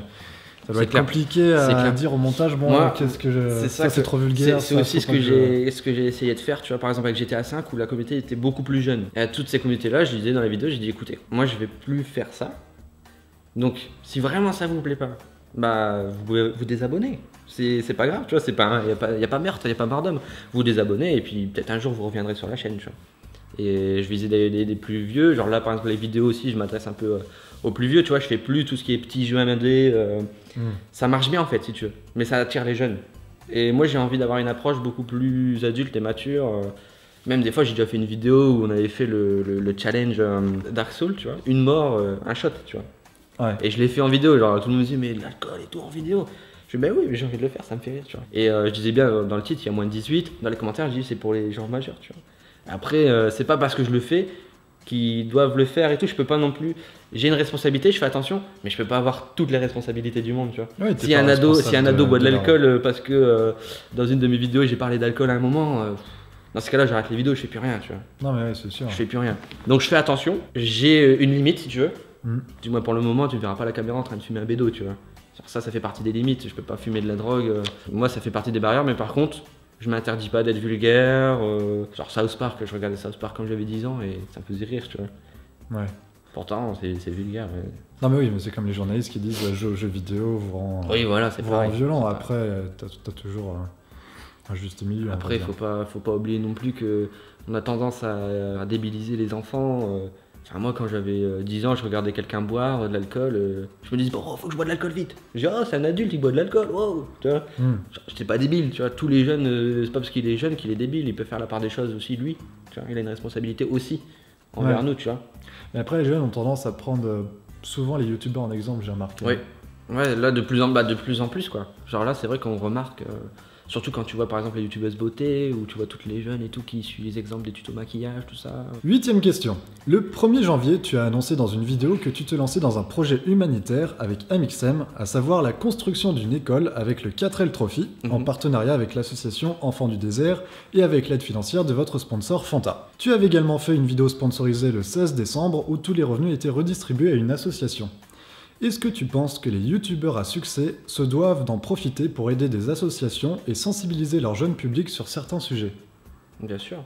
Ça doit C'est être clair. compliqué C'est à clair. dire au montage, bon, Moi, qu'est-ce que je... c'est ça c'est trop vulgaire. C'est ça, aussi faut pas que je- ce que j'ai essayé de faire, tu vois, par exemple avec GTA V où la communauté était beaucoup plus jeune. Et à toutes ces communautés-là, je disais dans la vidéo, j'ai dit écoutez, moi je vais plus faire ça. Donc si vraiment ça vous plaît pas, bah vous pouvez vous désabonner. C'est pas grave, tu vois, y a pas meurtre, y a pas mort d'homme. Vous désabonnez et puis peut-être un jour vous reviendrez sur la chaîne, tu vois. Et je visais des plus vieux, genre là par exemple les vidéos aussi, je m'adresse un peu aux plus vieux, tu vois, je fais plus tout ce qui est petits jeux 1D. Ça marche bien en fait si tu veux, mais ça attire les jeunes. Et moi j'ai envie d'avoir une approche beaucoup plus adulte et mature. Même des fois j'ai déjà fait une vidéo où on avait fait le challenge Dark Souls, tu vois, une mort, un shot, tu vois. Ouais. Et je l'ai fait en vidéo, genre tout le monde me dit mais l'alcool et tout en vidéo. Je dis bah oui mais j'ai envie de le faire, ça me fait rire, tu vois. Et je disais bien dans le titre il y a moins de 18, dans les commentaires je dis c'est pour les gens majeurs, tu vois. Après c'est pas parce que je le fais qu'ils doivent le faire et tout, je peux pas non plus. J'ai une responsabilité, je fais attention, mais je peux pas avoir toutes les responsabilités du monde, tu vois. Ouais, t'es Si pas un ado responsable boit de leur- l'alcool parce que dans une de mes vidéos j'ai parlé d'alcool à un moment, Dans ce cas-là, j'arrête les vidéos, je fais plus rien, tu vois. Non, mais ouais, c'est sûr. Je fais plus rien. Donc je fais attention, j'ai une limite si tu veux. Mm. Du moins pour le moment, tu ne verras pas la caméra en train de fumer un bédo, tu vois. Ça fait partie des limites, je peux pas fumer de la drogue. Moi, ça fait partie des barrières, mais par contre, je m'interdis pas d'être vulgaire. Genre South Park, je regardais South Park quand j'avais 10 ans et ça me faisait rire, tu vois. Ouais. Pourtant, c'est vulgaire. Ouais. Non, mais oui, mais c'est comme les journalistes qui disent jouer aux jeux vidéo vous rend, Oui, voilà, c'est vous rend pareil. violent. Après, t'as toujours un juste milieu. Après, faut pas oublier non plus que on a tendance à débiliser les enfants. Enfin, moi, quand j'avais 10 ans, je regardais quelqu'un boire de l'alcool. Je me disais, bon, faut que je bois de l'alcool vite. Je dis, oh, c'est un adulte, il boit de l'alcool, wow, tu vois. J'étais pas débile, tu vois. Tous les jeunes, c'est pas parce qu'il est jeune qu'il est débile. Il peut faire la part des choses aussi, lui. Tu vois, il a une responsabilité aussi envers nous, tu vois. Mais après, les jeunes ont tendance à prendre souvent les youtubeurs en exemple, j'ai remarqué. Oui. Ouais, là, de plus en plus, quoi. Genre là, c'est vrai qu'on remarque. Surtout quand tu vois par exemple les youtubeuses beauté ou tu vois toutes les jeunes et tout qui suivent les exemples des tutos maquillage, tout ça. 8ème question. Le 1er janvier, tu as annoncé dans une vidéo que tu te lançais dans un projet humanitaire avec Amixem, à savoir la construction d'une école avec le 4L Trophy, en partenariat avec l'association Enfants du Désert et avec l'aide financière de votre sponsor Fanta. Tu avais également fait une vidéo sponsorisée le 16 décembre où tous les revenus étaient redistribués à une association. Est-ce que tu penses que les youtubeurs à succès se doivent d'en profiter pour aider des associations et sensibiliser leur jeune public sur certains sujets? Bien sûr,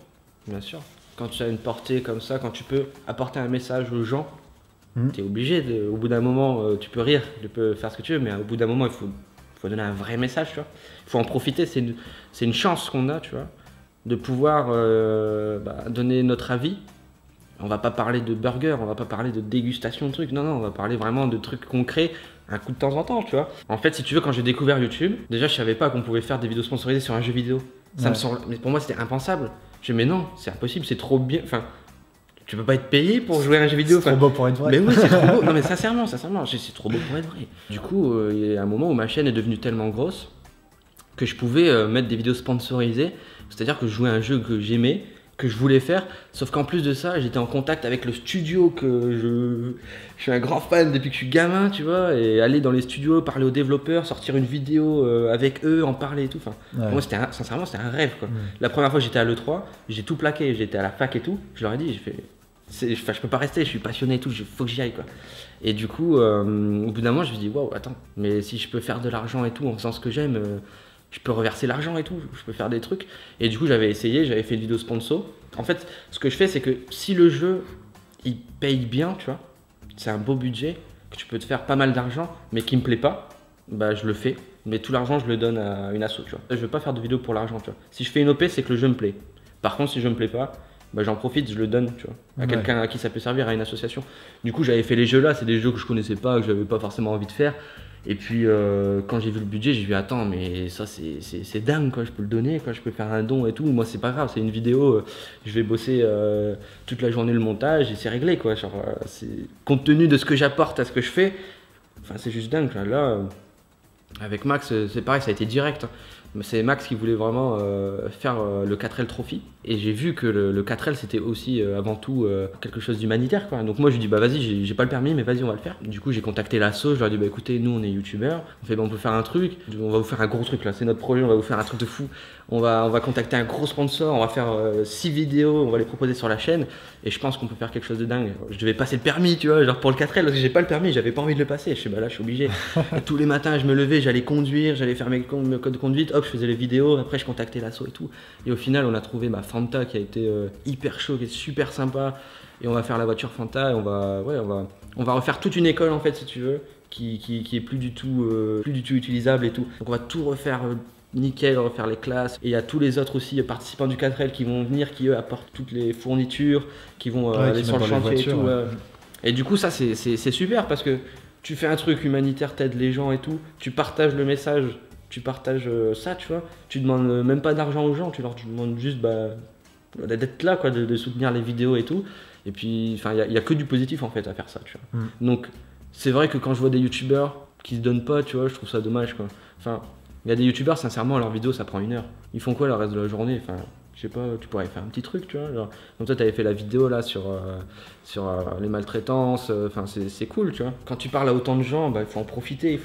bien sûr. Quand tu as une portée comme ça, quand tu peux apporter un message aux gens, t'es obligé au bout d'un moment, tu peux rire, tu peux faire ce que tu veux, mais au bout d'un moment, il faut donner un vrai message, tu vois. Il faut en profiter, c'est une chance qu'on a, tu vois, de pouvoir donner notre avis. On va pas parler de burger, on va pas parler de dégustation de trucs, non, on va parler vraiment de trucs concrets, un coup de temps en temps, tu vois. En fait, si tu veux, quand j'ai découvert YouTube, déjà je savais pas qu'on pouvait faire des vidéos sponsorisées sur un jeu vidéo. Ça me semble, mais pour moi c'était impensable. Je me dis, mais non, c'est impossible, c'est trop bien. Enfin, tu peux pas être payé pour jouer à un jeu vidéo. C'est trop beau pour être vrai. Mais oui, c'est trop beau. Non, mais sincèrement, c'est trop beau pour être vrai. Du coup, il y a un moment où ma chaîne est devenue tellement grosse que je pouvais mettre des vidéos sponsorisées. C'est-à-dire que je jouais à un jeu que j'aimais, que je voulais faire, sauf qu'en plus de ça, j'étais en contact avec le studio je suis un grand fan depuis que je suis gamin, tu vois, et aller dans les studios, parler aux développeurs, sortir une vidéo avec eux, en parler et tout. Enfin, pour moi, sincèrement, c'était un rêve, quoi. La première fois que j'étais à l'E3, j'ai tout plaqué, j'étais à la fac et tout, je leur ai dit, je peux pas rester, je suis passionné et tout, faut que j'y aille, quoi. Et du coup, au bout d'un moment, je me suis dit, waouh, attends, mais si je peux faire de l'argent et tout en faisant ce que j'aime, je peux reverser l'argent et tout, je peux faire des trucs. Et du coup, j'avais essayé, j'avais fait une vidéo sponsor. En fait, ce que je fais, c'est que si le jeu, il paye bien, tu vois, c'est un beau budget, que tu peux te faire pas mal d'argent, mais qui me plaît pas, bah je le fais. Mais tout l'argent, je le donne à une asso, tu vois. Je veux pas faire de vidéo pour l'argent, tu vois. Si je fais une OP, c'est que le jeu me plaît. Par contre, si je me plaît pas, bah j'en profite, je le donne, tu vois, à quelqu'un à qui ça peut servir, à une association. Du coup, j'avais fait les jeux là, c'est des jeux que je connaissais pas, que j'avais pas forcément envie de faire. Et puis quand j'ai vu le budget, j'ai vu attends, mais ça c'est dingue, quoi, je peux le donner, quoi, je peux faire un don et tout. Moi c'est pas grave, c'est une vidéo, je vais bosser toute la journée le montage et c'est réglé, quoi. Genre, compte tenu de ce que j'apporte à ce que je fais, enfin c'est juste dingue, quoi. Là avec Max c'est pareil, ça a été direct, hein. C'est Max qui voulait vraiment faire le 4L Trophy et j'ai vu que le 4L c'était aussi avant tout quelque chose d'humanitaire, quoi. Donc moi je lui dis bah vas-y, j'ai pas le permis mais vas-y on va le faire. Du coup j'ai contacté l'asso, je leur ai dit bah écoutez nous on est youtubeurs, on fait bah, on peut faire un truc, on va vous faire un gros truc là, c'est notre projet, on va vous faire un truc de fou. On va contacter un gros sponsor, on va faire 6 vidéos, on va les proposer sur la chaîne et je pense qu'on peut faire quelque chose de dingue. Je devais passer le permis, tu vois, genre pour le 4L parce que j'ai pas le permis, j'avais pas envie de le passer. Je suis bah là je suis obligé. Et tous les matins je me levais, j'allais conduire, j'allais faire mes codes de conduite, hop je faisais les vidéos, après je contactais l'asso et tout. Et au final on a trouvé ma Fanta qui a été hyper chaud, qui est super sympa et on va faire la voiture Fanta et on va refaire toute une école en fait si tu veux qui est plus du tout utilisable et tout. Donc on va tout refaire nickel, refaire les classes et il y a tous les autres aussi participants du 4L qui vont venir, qui eux apportent toutes les fournitures, qui vont aller sur le chantier voitures, et tout. Et du coup ça c'est super parce que tu fais un truc humanitaire, t'aides les gens et tout, tu partages le message, tu partages ça, tu vois, tu demandes même pas d'argent aux gens, tu leur demandes juste d'être là, quoi, de soutenir les vidéos et tout. Et puis enfin il y a que du positif en fait à faire ça, tu vois. Donc c'est vrai que quand je vois des youtubeurs qui se donnent pas, tu vois, je trouve ça dommage, quoi. Enfin il y a des youtubeurs, sincèrement, leur vidéo ça prend 1 heure. Ils font quoi le reste de la journée? Enfin, je sais pas, tu pourrais faire un petit truc, tu vois. Genre, comme toi, t'avais fait la vidéo là sur les maltraitances. Enfin, c'est cool, tu vois. Quand tu parles à autant de gens, bah, il faut en profiter.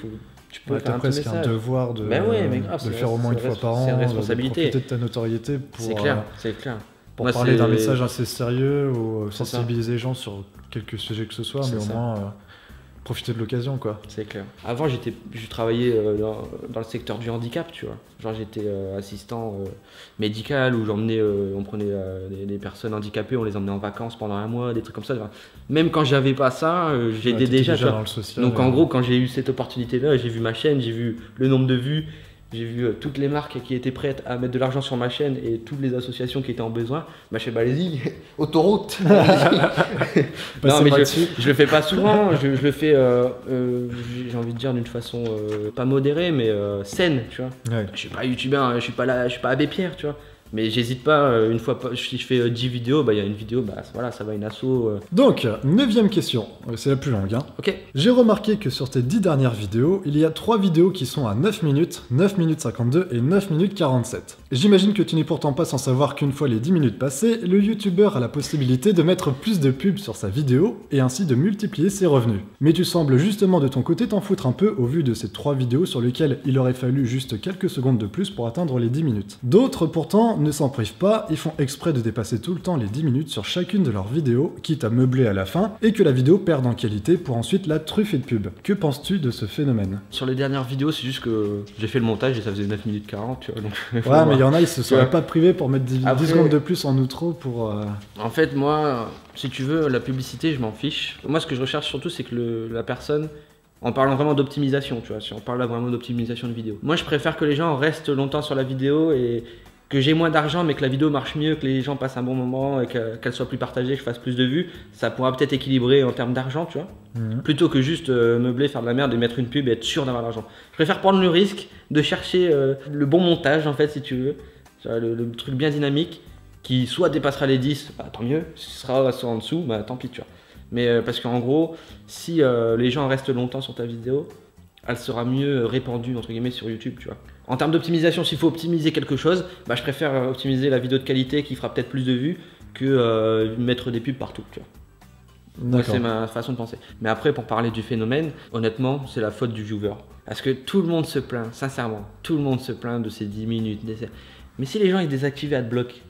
tu peux Ouais, faire t'as un petit presque un message. devoir de, Mais ouais, mais grave, de le c'est- faire au moins une c'est fois par an, c'est une de responsabilité. profiter de ta notoriété pour, C'est clair, c'est clair. pour Moi, parler d'un c'est- message assez sérieux ou C'est ça. sensibiliser les gens sur quelques sujets que ce soit, C'est mais au ça. moins profiter de l'occasion, quoi. C'est clair. Avant, je travaillais dans le secteur du handicap, tu vois. Genre, j'étais assistant médical où on prenait des personnes handicapées, on les emmenait en vacances pendant un mois, des trucs comme ça. Enfin, même quand j'avais pas ça, j'aidais Ouais, t'étais déjà. Tu vois. dans le social. Donc, en gros, quand j'ai eu cette opportunité-là, j'ai vu ma chaîne, j'ai vu le nombre de vues, j'ai vu toutes les marques qui étaient prêtes à mettre de l'argent sur ma chaîne et toutes les associations qui étaient en besoin. Bah, je fais, bah, allez-y, autoroute. Non, Passez mais moi dessus. je le fais pas souvent, je le fais, j'ai envie de dire d'une façon pas modérée, mais saine, tu vois. Ouais. Je suis pas youtubeur, je suis pas Abbé Pierre, tu vois. Mais j'hésite pas, une fois, si je fais 10 vidéos, bah il y a une vidéo, bah voilà, ça va une asso. Donc, 9ème question, c'est la plus longue, hein. Ok. J'ai remarqué que sur tes 10 dernières vidéos, il y a 3 vidéos qui sont à 9 minutes, 9 minutes 52 et 9 minutes 47. J'imagine que tu n'es pourtant pas sans savoir qu'une fois les 10 minutes passées, le youtubeur a la possibilité de mettre plus de pubs sur sa vidéo et ainsi de multiplier ses revenus. Mais tu sembles justement de ton côté t'en foutre un peu au vu de ces 3 vidéos sur lesquelles il aurait fallu juste quelques secondes de plus pour atteindre les 10 minutes. D'autres pourtant ne s'en privent pas et font exprès de dépasser tout le temps les 10 minutes sur chacune de leurs vidéos, quitte à meubler à la fin, et que la vidéo perde en qualité pour ensuite la truffer de pub. Que penses-tu de ce phénomène? Sur les dernières vidéos, c'est juste que j'ai fait le montage et ça faisait 9 minutes 40, tu vois. Donc, faut Ouais, voir. mais il y en a, ils se seraient Ouais. pas privés pour mettre 10 Après- secondes de plus en outro pour... En fait, moi, si tu veux, la publicité, je m'en fiche. Moi, ce que je recherche surtout, c'est que la personne, en parlant vraiment d'optimisation, tu vois, si on parle là vraiment d'optimisation de vidéo. Moi, je préfère que les gens restent longtemps sur la vidéo et que j'ai moins d'argent, mais que la vidéo marche mieux, que les gens passent un bon moment et qu'elle soit plus partagée, que je fasse plus de vues. Ça pourra peut-être équilibrer en termes d'argent, tu vois. Plutôt que juste meubler, faire de la merde et mettre une pub et être sûr d'avoir l'argent. Je préfère prendre le risque de chercher le bon montage, en fait, si tu veux. Tu vois, le truc bien dynamique qui soit dépassera les 10, bah, tant mieux. Si ce sera en dessous, bah, tant pis, tu vois. Mais parce qu'en gros, si les gens restent longtemps sur ta vidéo, elle sera mieux répandue entre guillemets sur YouTube, tu vois. En termes d'optimisation, s'il faut optimiser quelque chose, bah, je préfère optimiser la vidéo de qualité qui fera peut-être plus de vues que mettre des pubs partout, tu vois. Moi, D'accord. c'est ma façon de penser. Mais après, pour parler du phénomène, honnêtement, c'est la faute du viewer. Parce que tout le monde se plaint, sincèrement, tout le monde se plaint de ces 10 minutes. Mais si les gens ils désactivaient AdBlock,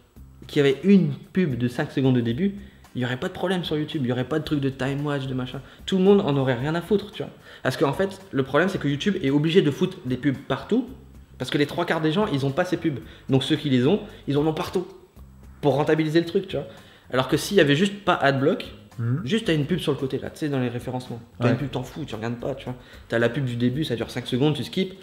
qu'il y avait une pub de 5 secondes au début, il n'y aurait pas de problème sur YouTube, il n'y aurait pas de truc de time watch, de machin. Tout le monde en aurait rien à foutre, tu vois. Parce qu'en fait, le problème c'est que YouTube est obligé de foutre des pubs partout, parce que les 3/4 des gens, ils n'ont pas ces pubs. Donc ceux qui les ont, ils en ont partout, pour rentabiliser le truc, tu vois. Alors que s'il y avait juste pas AdBlock, juste t'as une pub sur le côté là, tu sais, dans les référencements. T'as une pub, t'en fous, tu regardes pas, tu vois. T'as la pub du début, ça dure 5 secondes, tu skips,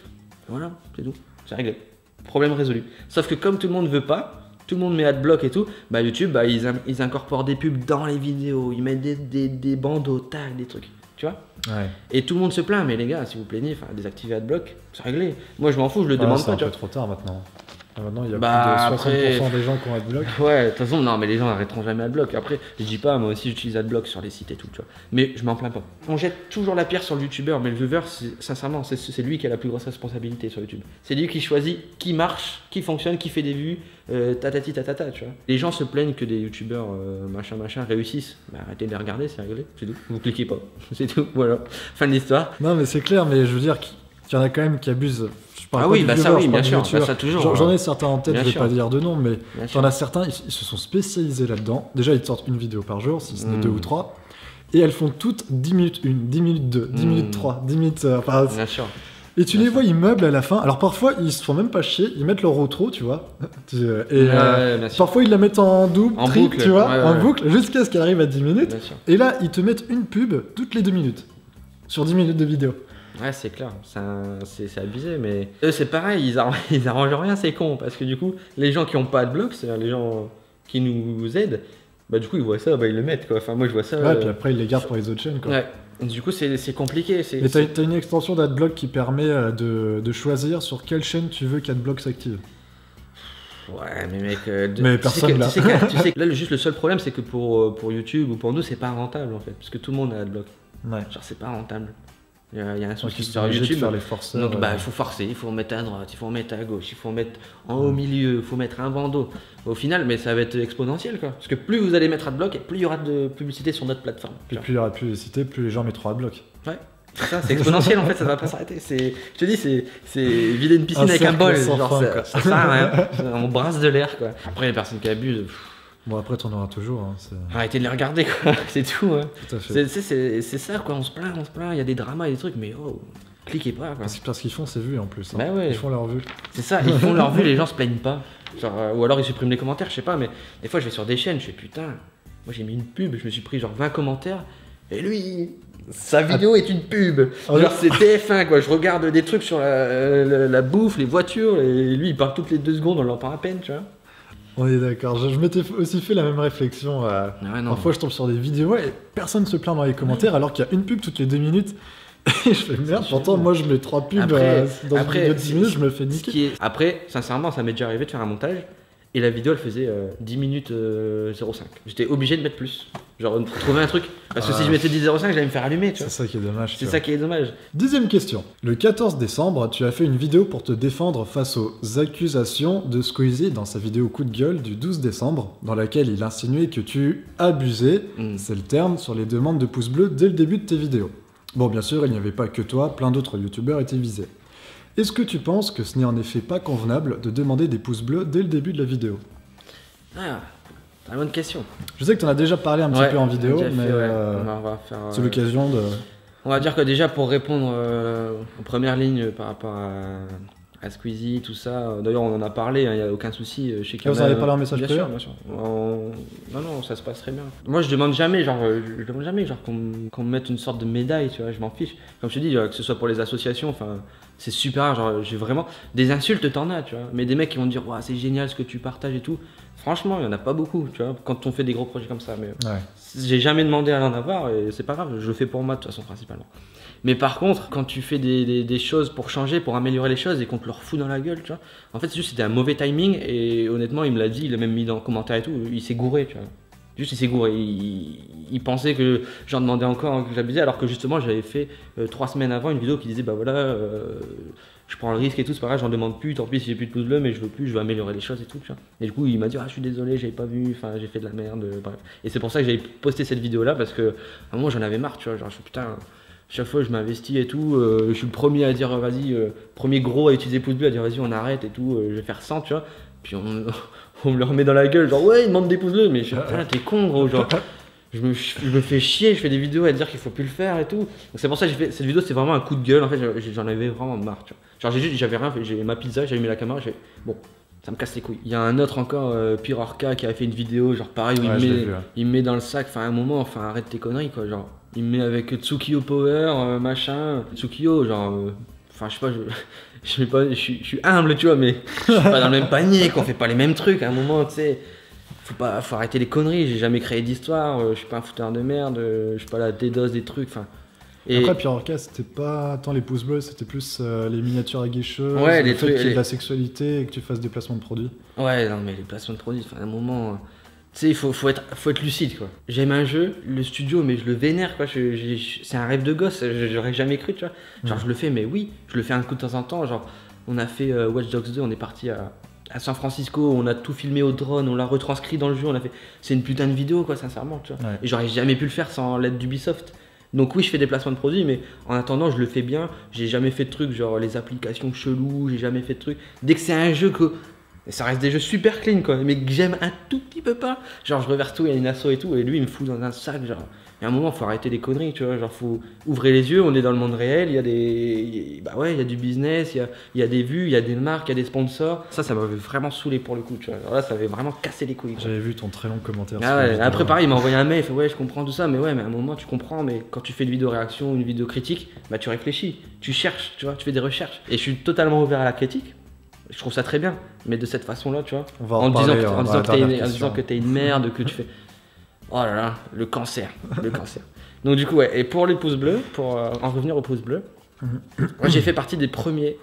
voilà, c'est tout, c'est réglé. Problème résolu. Sauf que comme tout le monde veut pas, tout le monde met AdBlock et tout, bah YouTube, bah, ils incorporent des pubs dans les vidéos, ils mettent des bandeaux, tags, des trucs, tu vois. Ouais. Et tout le monde se plaint, mais les gars, si vous plaignez, désactivez AdBlock, c'est réglé. Moi je m'en fous, je le Ah, demande c'est pas, un tu peu vois. trop tard maintenant. Maintenant, il y a Bah, plus de 60% après- des gens qui ont AdBlock. Ouais, de toute façon, non, mais les gens arrêteront jamais AdBlock. Après, je dis pas, moi aussi j'utilise AdBlock sur les sites et tout, tu vois. Mais je m'en plains pas. On jette toujours la pierre sur le youtubeur, mais le viewer, sincèrement, c'est lui qui a la plus grosse responsabilité sur YouTube. C'est lui qui choisit qui marche, qui fonctionne, qui fait des vues, tatati tatata, tu vois. Les gens se plaignent que des youtubeurs machin machin réussissent. Bah, arrêtez de les regarder, c'est réglé, c'est tout. Vous cliquez pas, c'est tout, voilà. Fin de l'histoire. Non, mais c'est clair, mais je veux dire qu'il y en a quand même qui abusent. Je parle Ah pas oui, du bah ça viewer, oui, je parle bien du sûr, youtubeur. bah ça toujours. J'en ai certains en tête, Bien je vais sûr. pas dire de nom, mais Bien sûr. t'en as certains, ils se sont spécialisés là-dedans. Déjà, ils te sortent une vidéo par jour, si ce n'est 2 Mm. ou 3. Et elles font toutes 10 minutes 1, 10 minutes 2, 10 minutes 3, 10 minutes... enfin, Bien sûr. et tu Bien les vois, ils meublent à la fin. Alors parfois, ils se font même pas chier, ils mettent leur outro, tu vois. Et Bien sûr. parfois, ils la mettent en double, En triple, boucle, tu vois, ouais, en ouais. boucle, jusqu'à ce qu'elle arrive à 10 minutes. Bien sûr. Et là, ils te mettent une pub toutes les 2 minutes. Sur 10 minutes de vidéo. Ouais, c'est clair, c'est abusé, mais eux c'est pareil, ils arrangent rien, c'est con, parce que du coup, les gens qui ont pas AdBlock, c'est-à-dire les gens qui nous aident, bah du coup ils voient ça, bah ils le mettent quoi. Enfin, moi je vois ça. Ouais, puis après, ils les gardent pour les autres chaînes, quoi. Ouais. Du coup, c'est compliqué. Et t'as une extension d'AdBlock qui permet de choisir sur quelle chaîne tu veux qu'AdBlock s'active. Ouais, mais mec. Mais personne là. Tu sais que là, juste le seul problème, c'est que pour YouTube ou pour nous, c'est pas rentable en fait, parce que tout le monde a AdBlock. Ouais. Genre, c'est pas rentable. Il y a un Donc, souci ils sont sur obligés de YouTube. faire les forceurs. Donc bah il faut forcer, il faut en mettre à droite, il faut en mettre à gauche, il faut en mettre en haut au milieu, il faut mettre un bandeau. Au final, mais ça va être exponentiel quoi. Parce que plus vous allez mettre AdBlock, et plus il y aura de publicité sur notre plateforme. Et plus il y aura de publicité, plus les gens mettront AdBlock. Ouais. C'est ça, c'est exponentiel en fait, ça va pas s'arrêter. Je te dis, c'est vider une piscine avec un bol, genre ça sert à rien. On brasse de l'air quoi. Après, les personnes qui abusent. Bon, après, t'en auras toujours. Hein, arrêtez de les regarder quoi, c'est tout. Hein. Tout à fait. C'est ça quoi, on se plaint, il y a des dramas et des trucs, mais oh, cliquez pas quoi. Parce qu'ils font, c'est vu en plus. Hein. Bah ouais. Ils font leur vue. C'est ça, ils font leur vue, les gens se plaignent pas. Genre, ou alors ils suppriment les commentaires, je sais pas, mais des fois je vais sur des chaînes, je fais putain, moi j'ai mis une pub, je me suis pris genre 20 commentaires, et lui, sa vidéo est une pub. Genre c'est TF1 quoi, je regarde des trucs sur la bouffe, les voitures, et lui il parle toutes les 2 secondes, on l'entend à peine, tu vois. On est d'accord, je m'étais aussi fait la même réflexion. Parfois je tombe sur des vidéos et personne se plaint dans les commentaires alors qu'il y a une pub toutes les 2 minutes. Et je fais merde, pourtant moi je mets 3 pubs dans une vidéo de 10 minutes, je me fais niquer. Après, sincèrement, ça m'est déjà arrivé de faire un montage et la vidéo elle faisait 10 minutes 05. J'étais obligé de mettre plus. Genre trouver un truc. Parce que si je mettais 10,05, j'allais me faire allumer. C'est ça qui est dommage. C'est ça qui est dommage. 10e question. Le 14 décembre, tu as fait une vidéo pour te défendre face aux accusations de Squeezie dans sa vidéo coup de gueule du 12 décembre, dans laquelle il insinuait que tu abusais, c'est le terme, sur les demandes de pouces bleus dès le début de tes vidéos. Bon, bien sûr, il n'y avait pas que toi, plein d'autres youtubeurs étaient visés. Est-ce que tu penses que ce n'est en effet pas convenable de demander des pouces bleus dès le début de la vidéo? Ah, c'est une bonne question. Je sais que tu en as déjà parlé un petit peu en vidéo, mais on va faire, c'est l'occasion de... On va dire que déjà pour répondre aux premières lignes par rapport à Squeezie, tout ça, d'ailleurs on en a parlé, il n'y a aucun souci. Je sais qu'il y en a... Vous en avez parlé en message privé? Bien sûr. Non, ça se passe très bien. Moi je demande jamais qu'on me mette une sorte de médaille, tu vois, je m'en fiche. Comme je te dis, que ce soit pour les associations, enfin, c'est super, genre j'ai vraiment... Des insultes t'en as, tu vois, mais des mecs qui vont te dire, ouais, c'est génial ce que tu partages et tout. Franchement, il n'y en a pas beaucoup, tu vois, quand on fait des gros projets comme ça, mais j'ai jamais demandé à en avoir et c'est pas grave, je le fais pour moi de toute façon principalement. Mais par contre, quand tu fais des choses pour changer, pour améliorer les choses et qu'on te leur fout dans la gueule, tu vois, en fait, c'est juste c'était un mauvais timing et honnêtement, il me l'a dit, il a même mis dans le commentaire et tout, il s'est gouré, tu vois. Juste, il s'est gouré. Il pensait que j'en demandais encore, que j'abusais, alors que justement, j'avais fait 3 semaines avant une vidéo qui disait, bah voilà, je prends le risque et tout, c'est pas grave, j'en demande plus, tant pis si j'ai plus de pouces bleus, mais je veux plus, je veux améliorer les choses et tout, tu vois. Et du coup, il m'a dit, ah, je suis désolé, j'avais pas vu, enfin, j'ai fait de la merde, bref. Et c'est pour ça que j'avais posté cette vidéo-là, parce que, à un moment, j'en avais marre, tu vois, genre, je suis putain. Chaque fois je m'investis et tout, je suis le premier à dire vas-y, premier gros à utiliser pouces bleus, à dire vas-y on arrête et tout, je vais faire 100 tu vois, puis on me le remet dans la gueule, genre ouais il demande des pouces bleus, mais je suis putain t'es con gros, genre je me fais chier, je fais des vidéos à dire qu'il faut plus le faire et tout, donc c'est pour ça que j'ai fait cette vidéo, c'est vraiment un coup de gueule en fait, j'en avais vraiment marre tu vois, genre j'avais rien fait, j'ai ma pizza, j'avais mis la caméra, j'ai bon ça me casse les couilles. Il y a un autre encore, Pirorca, qui a fait une vidéo, genre pareil, où il me met dans le sac, enfin à un moment, enfin arrête tes conneries quoi, genre. Il me met avec Tsukio Power, machin. Tsukio, genre. Enfin, je sais pas, je suis humble, tu vois, mais je suis pas dans le même panier, qu'on fait pas les mêmes trucs. À un moment, tu sais, faut arrêter les conneries. J'ai jamais créé d'histoire, je suis pas un fouteur de merde, je suis pas la DDoS des trucs, enfin. Et après, Pirorca, c'était pas tant les pouces bleus, c'était plus les miniatures aguicheuses, ouais, le fait qu'il y ait de la sexualité et que tu fasses des placements de produits. Ouais, non, mais les placements de produits, enfin, à un moment. Tu sais, il faut être lucide, quoi. J'aime un jeu, le studio, mais je le vénère, quoi. C'est un rêve de gosse, j'aurais jamais cru, tu vois. Genre, je le fais, mais oui, je le fais un coup de temps en temps. Genre, on a fait Watch Dogs 2, on est parti à San Francisco, on a tout filmé au drone, on l'a retranscrit dans le jeu, c'est une putain de vidéo, quoi, sincèrement, tu vois. Ouais. Et j'aurais jamais pu le faire sans l'aide d'Ubisoft. Donc oui, je fais des placements de produits, mais en attendant, je le fais bien. J'ai jamais fait de trucs, genre les applications cheloues, j'ai jamais fait de trucs. Dès que c'est un jeu que... Et ça reste des jeux super clean quoi, mais que j'aime un tout petit peu pas. Genre je reverse tout, il y a une asso et tout, et lui il me fout dans un sac, genre. Et à un moment faut arrêter les conneries, tu vois, genre faut ouvrir les yeux, on est dans le monde réel, il y a des... Bah ouais, il y a du business, il y a des vues, il y a des marques, il y a des sponsors. Ça m'avait vraiment saoulé pour le coup, tu vois. Alors là ça avait vraiment cassé les couilles. J'avais vu ton très long commentaire. Ah ouais, après pareil, il m'a envoyé un mail, il fait ouais je comprends tout ça, mais ouais mais à un moment tu comprends, mais quand tu fais une vidéo réaction, une vidéo critique, bah tu réfléchis, tu cherches, tu vois, tu fais des recherches. Et je suis totalement ouvert à la critique. Je trouve ça très bien, mais de cette façon-là, tu vois, en disant que t'es une merde, que tu fais... Oh là là, le cancer. Donc du coup, ouais, et pour les pouces bleus, pour en revenir aux pouces bleus, moi j'ai fait partie des premiers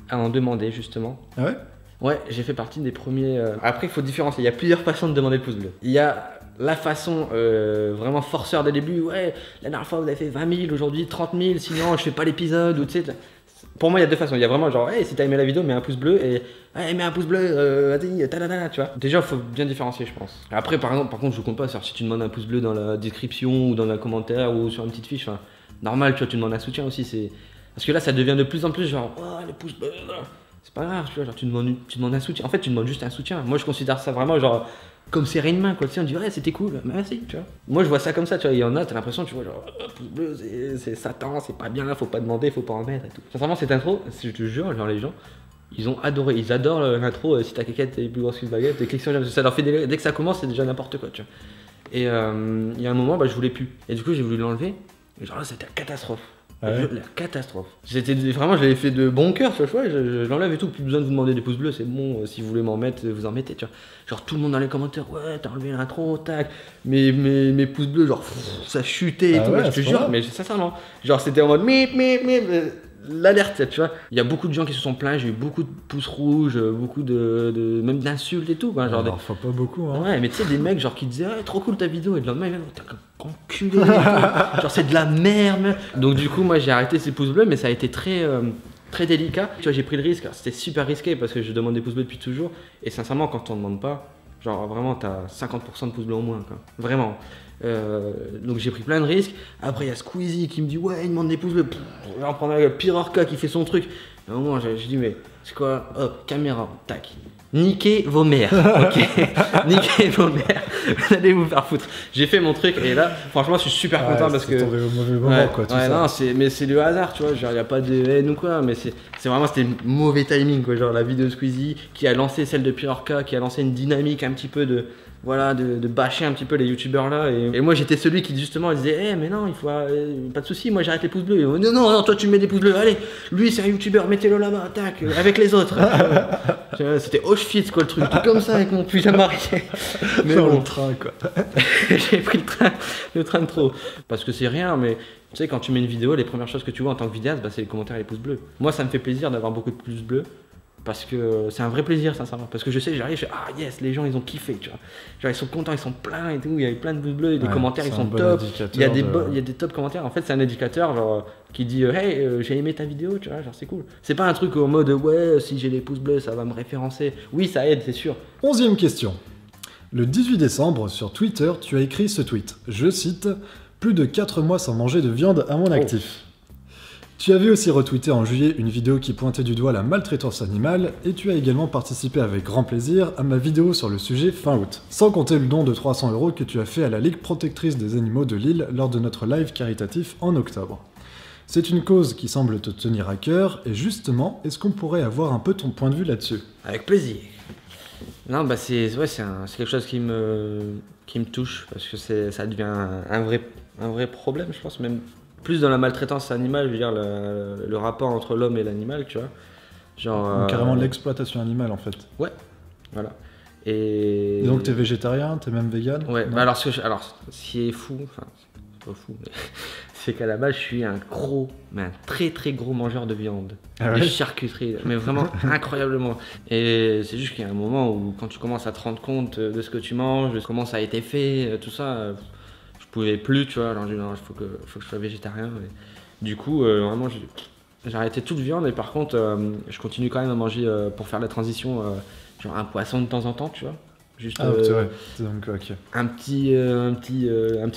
à en demander, justement. Ah ouais? Ouais, j'ai fait partie des premiers... Après, il faut différencier, il y a plusieurs façons de demander le pouce bleu. Il y a la façon vraiment forceur dès le début, ouais, la dernière fois vous avez fait 20 000, aujourd'hui 30 000, sinon je fais pas l'épisode, ou tu sais... Pour moi, il y a deux façons. Il y a vraiment genre, hey, si t'as aimé la vidéo, mets un pouce bleu et hey, mets un pouce bleu, vas-y, ta-da-da, tu vois. Déjà, il faut bien différencier, je pense. Après, par contre, je compte pas. Si tu demandes un pouce bleu dans la description ou dans le commentaire ou sur une petite fiche, normal, tu vois, tu demandes un soutien aussi. Parce que là, ça devient de plus en plus genre, oh, les pouces bleus, c'est pas grave, tu vois, genre, tu demandes un soutien. En fait, tu demandes juste un soutien. Moi, je considère ça vraiment genre comme serrer une main, quoi. Tu sais, on dit, ouais, c'était cool, merci, tu vois. Moi, je vois ça comme ça, tu vois. Il y en a, t'as l'impression, tu vois, genre, oh, pouce bleu, c'est Satan, c'est pas bien, faut pas demander, faut pas en mettre et tout. Sincèrement, cette intro, je te jure, genre, les gens, ils ont adoré, ils adorent l'intro. Si ta caquette est plus grosse qu'une baguette, clique sur j'aime, ça leur fait dès que ça commence, c'est déjà n'importe quoi, tu vois. Et il y a un moment, bah, je voulais plus. Et du coup, j'ai voulu l'enlever. Et genre là, c'était la catastrophe. Ah ouais. La catastrophe. Vraiment, je l'avais fait de bon cœur, tu vois. Je l'enlève et tout. Plus besoin de vous demander des pouces bleus, c'est bon. Si vous voulez m'en mettre, vous en mettez, tu vois. Genre tout le monde dans les commentaires, ouais, t'as enlevé l'intro, tac. Mes pouces bleus, genre, ça chutait et tout. Ouais, je te jure, mais sincèrement. Genre, c'était en mode mip. L'alerte, tu vois. Il y a beaucoup de gens qui se sont plaints, j'ai eu beaucoup de pouces rouges, beaucoup même d'insultes et tout. Quoi, genre Alors, faut pas beaucoup, hein. Ouais, mais tu sais, des mecs genre qui disaient, ouais, trop cool ta vidéo, et le lendemain, ils disaient, t'as enculé, et tout. Genre c'est de la merde. Donc, du coup, moi j'ai arrêté ces pouces bleus, mais ça a été très délicat. Tu vois, j'ai pris le risque, c'était super risqué parce que je demande des pouces bleus depuis toujours, et sincèrement, quand on demande pas, genre vraiment, t'as 50% de pouces bleus en moins, quoi. Vraiment. Donc j'ai pris plein de risques. Après il y a Squeezie qui me dit ouais il demande des pouces bleus. On va prendre le pire orca qui fait son truc. À un moment je dis mais c'est quoi? Hop, caméra, tac. Niquez vos mères, ok. Niquez vos mères. Vous allez vous faire foutre. J'ai fait mon truc et là franchement je suis super content parce que. C'est tombé au mauvais moment quoi. Tout ça. Non mais c'est le hasard tu vois. Genre y a pas de haine ou quoi mais c'est vraiment c'était mauvais timing quoi. Genre la vidéo de Squeezie qui a lancé celle de Pire Orca qui a lancé une dynamique un petit peu de bâcher un petit peu les youtubeurs là et moi j'étais celui qui justement disait mais non il faut pas de soucis moi j'arrête les pouces bleus et, non toi tu mets des pouces bleus allez lui c'est un youtubeur mettez-le là-bas tac avec les autres c'était Auschwitz quoi le truc tout comme ça avec mon pyjama marié mais bon. bon Le train quoi. j'ai pris le train de trop parce que c'est rien mais tu sais quand tu mets une vidéo les premières choses que tu vois en tant que vidéaste bah, c'est les commentaires et les pouces bleus moi ça me fait plaisir d'avoir beaucoup de pouces bleus parce que c'est un vrai plaisir sincèrement parce que je sais j'arrive je fais ah yes les gens ils ont kiffé tu vois genre ils sont contents ils sont pleins et tout il y a plein de pouces bleus et des commentaires ils sont top il y a des top commentaires en fait c'est un indicateur genre qui dit hey j'ai aimé ta vidéo tu vois genre c'est cool c'est pas un truc en mode ouais si j'ai les pouces bleus ça va me référencer oui ça aide c'est sûr. 11e question. Le 18 décembre sur Twitter tu as écrit ce tweet, je cite plus de 4 mois sans manger de viande à mon actif. Tu avais aussi retweeté en juillet une vidéo qui pointait du doigt la maltraitance animale et tu as également participé avec grand plaisir à ma vidéo sur le sujet fin août. Sans compter le don de 300 € que tu as fait à la Ligue protectrice des animaux de Lille lors de notre live caritatif en octobre. C'est une cause qui semble te tenir à cœur et justement, est-ce qu'on pourrait avoir un peu ton point de vue là-dessus? Avec plaisir. Non bah c'est quelque chose qui me touche parce que ça devient un vrai problème je pense même. Plus dans la maltraitance animale, je veux dire le rapport entre l'homme et l'animal, tu vois. Genre. Carrément l'exploitation animale en fait. Ouais, voilà. Et donc t'es végétarien, t'es même vegan? Ouais, bah alors ce qui est fou, enfin, c'est pas fou, mais c'est qu'à la base je suis un très très gros mangeur de viande. Ah de ouais charcuterie, mais vraiment incroyablement. Et c'est juste qu'il y a un moment où quand tu commences à te rendre compte de ce que tu manges, de comment ça a été fait, tout ça. Je pouvais plus, tu vois, alors j'ai dit non, il faut que je sois végétarien. Et du coup, vraiment, j'ai arrêté toute viande et par contre, je continue quand même à manger pour faire la transition, genre un poisson de temps en temps, tu vois. Juste c'est vrai. Donc, okay. un petit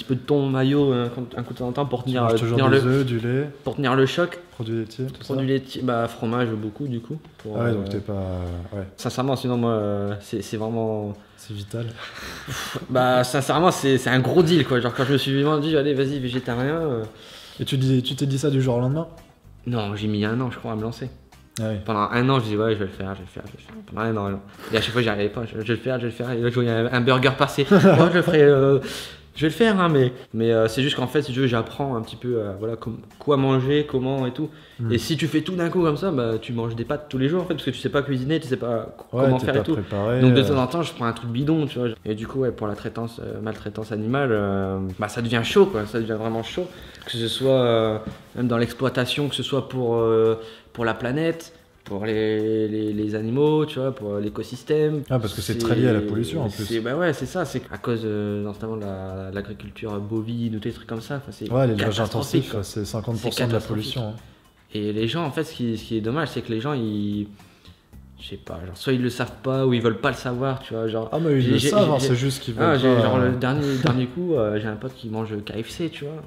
peu de thon mayo un coup de temps en temps pour tenir des œufs, du lait, pour tenir le choc. Produits laitiers, tout ça. Produits laitiers, bah fromage beaucoup du coup. Ah ouais, donc t'es pas. Ouais. Sincèrement, sinon moi, c'est vraiment. C'est vital. Bah sincèrement, c'est un gros deal quoi. Genre quand je me suis vraiment dit allez vas-y végétarien. Et tu t'es dit ça du jour au lendemain? Non, j'ai mis 1 an je crois à me lancer. Ah oui. Pendant 1 an, je dis ouais, je vais le faire. Pendant 1 an. Et à chaque fois, j'y arrivais pas. Je vais le faire. Et là, je voyais un burger passer. Moi, je le ferai. Je vais le faire, hein, mais c'est juste qu'en fait, si tu veux, j'apprends un petit peu voilà, quoi manger, comment et tout. Et si tu fais tout d'un coup comme ça, bah, tu manges des pâtes tous les jours en fait, parce que tu sais pas cuisiner, tu sais pas comment faire et tout. Préparé, donc de temps en temps, je prends un truc bidon, tu vois. Et du coup, ouais, pour la maltraitance animale, bah, ça devient chaud, quoi. Ça devient vraiment chaud. Que ce soit même dans l'exploitation, que ce soit pour la planète. Pour les animaux, tu vois, pour l'écosystème. Ah, parce que c'est très lié à la pollution en plus. Bah ouais, c'est ça, c'est à cause notamment de l'agriculture bovine ou des trucs comme ça. Ouais, l'élevage intensif, c'est 50% de la pollution. Hein. Et les gens, en fait, ce qui est dommage, c'est que les gens, je sais pas, genre, soit ils le savent pas ou ils veulent pas le savoir, tu vois. Genre, ah, mais ils le savent, c'est juste qu'ils veulent pas. Genre, le dernier coup, j'ai un pote qui mange KFC, tu vois.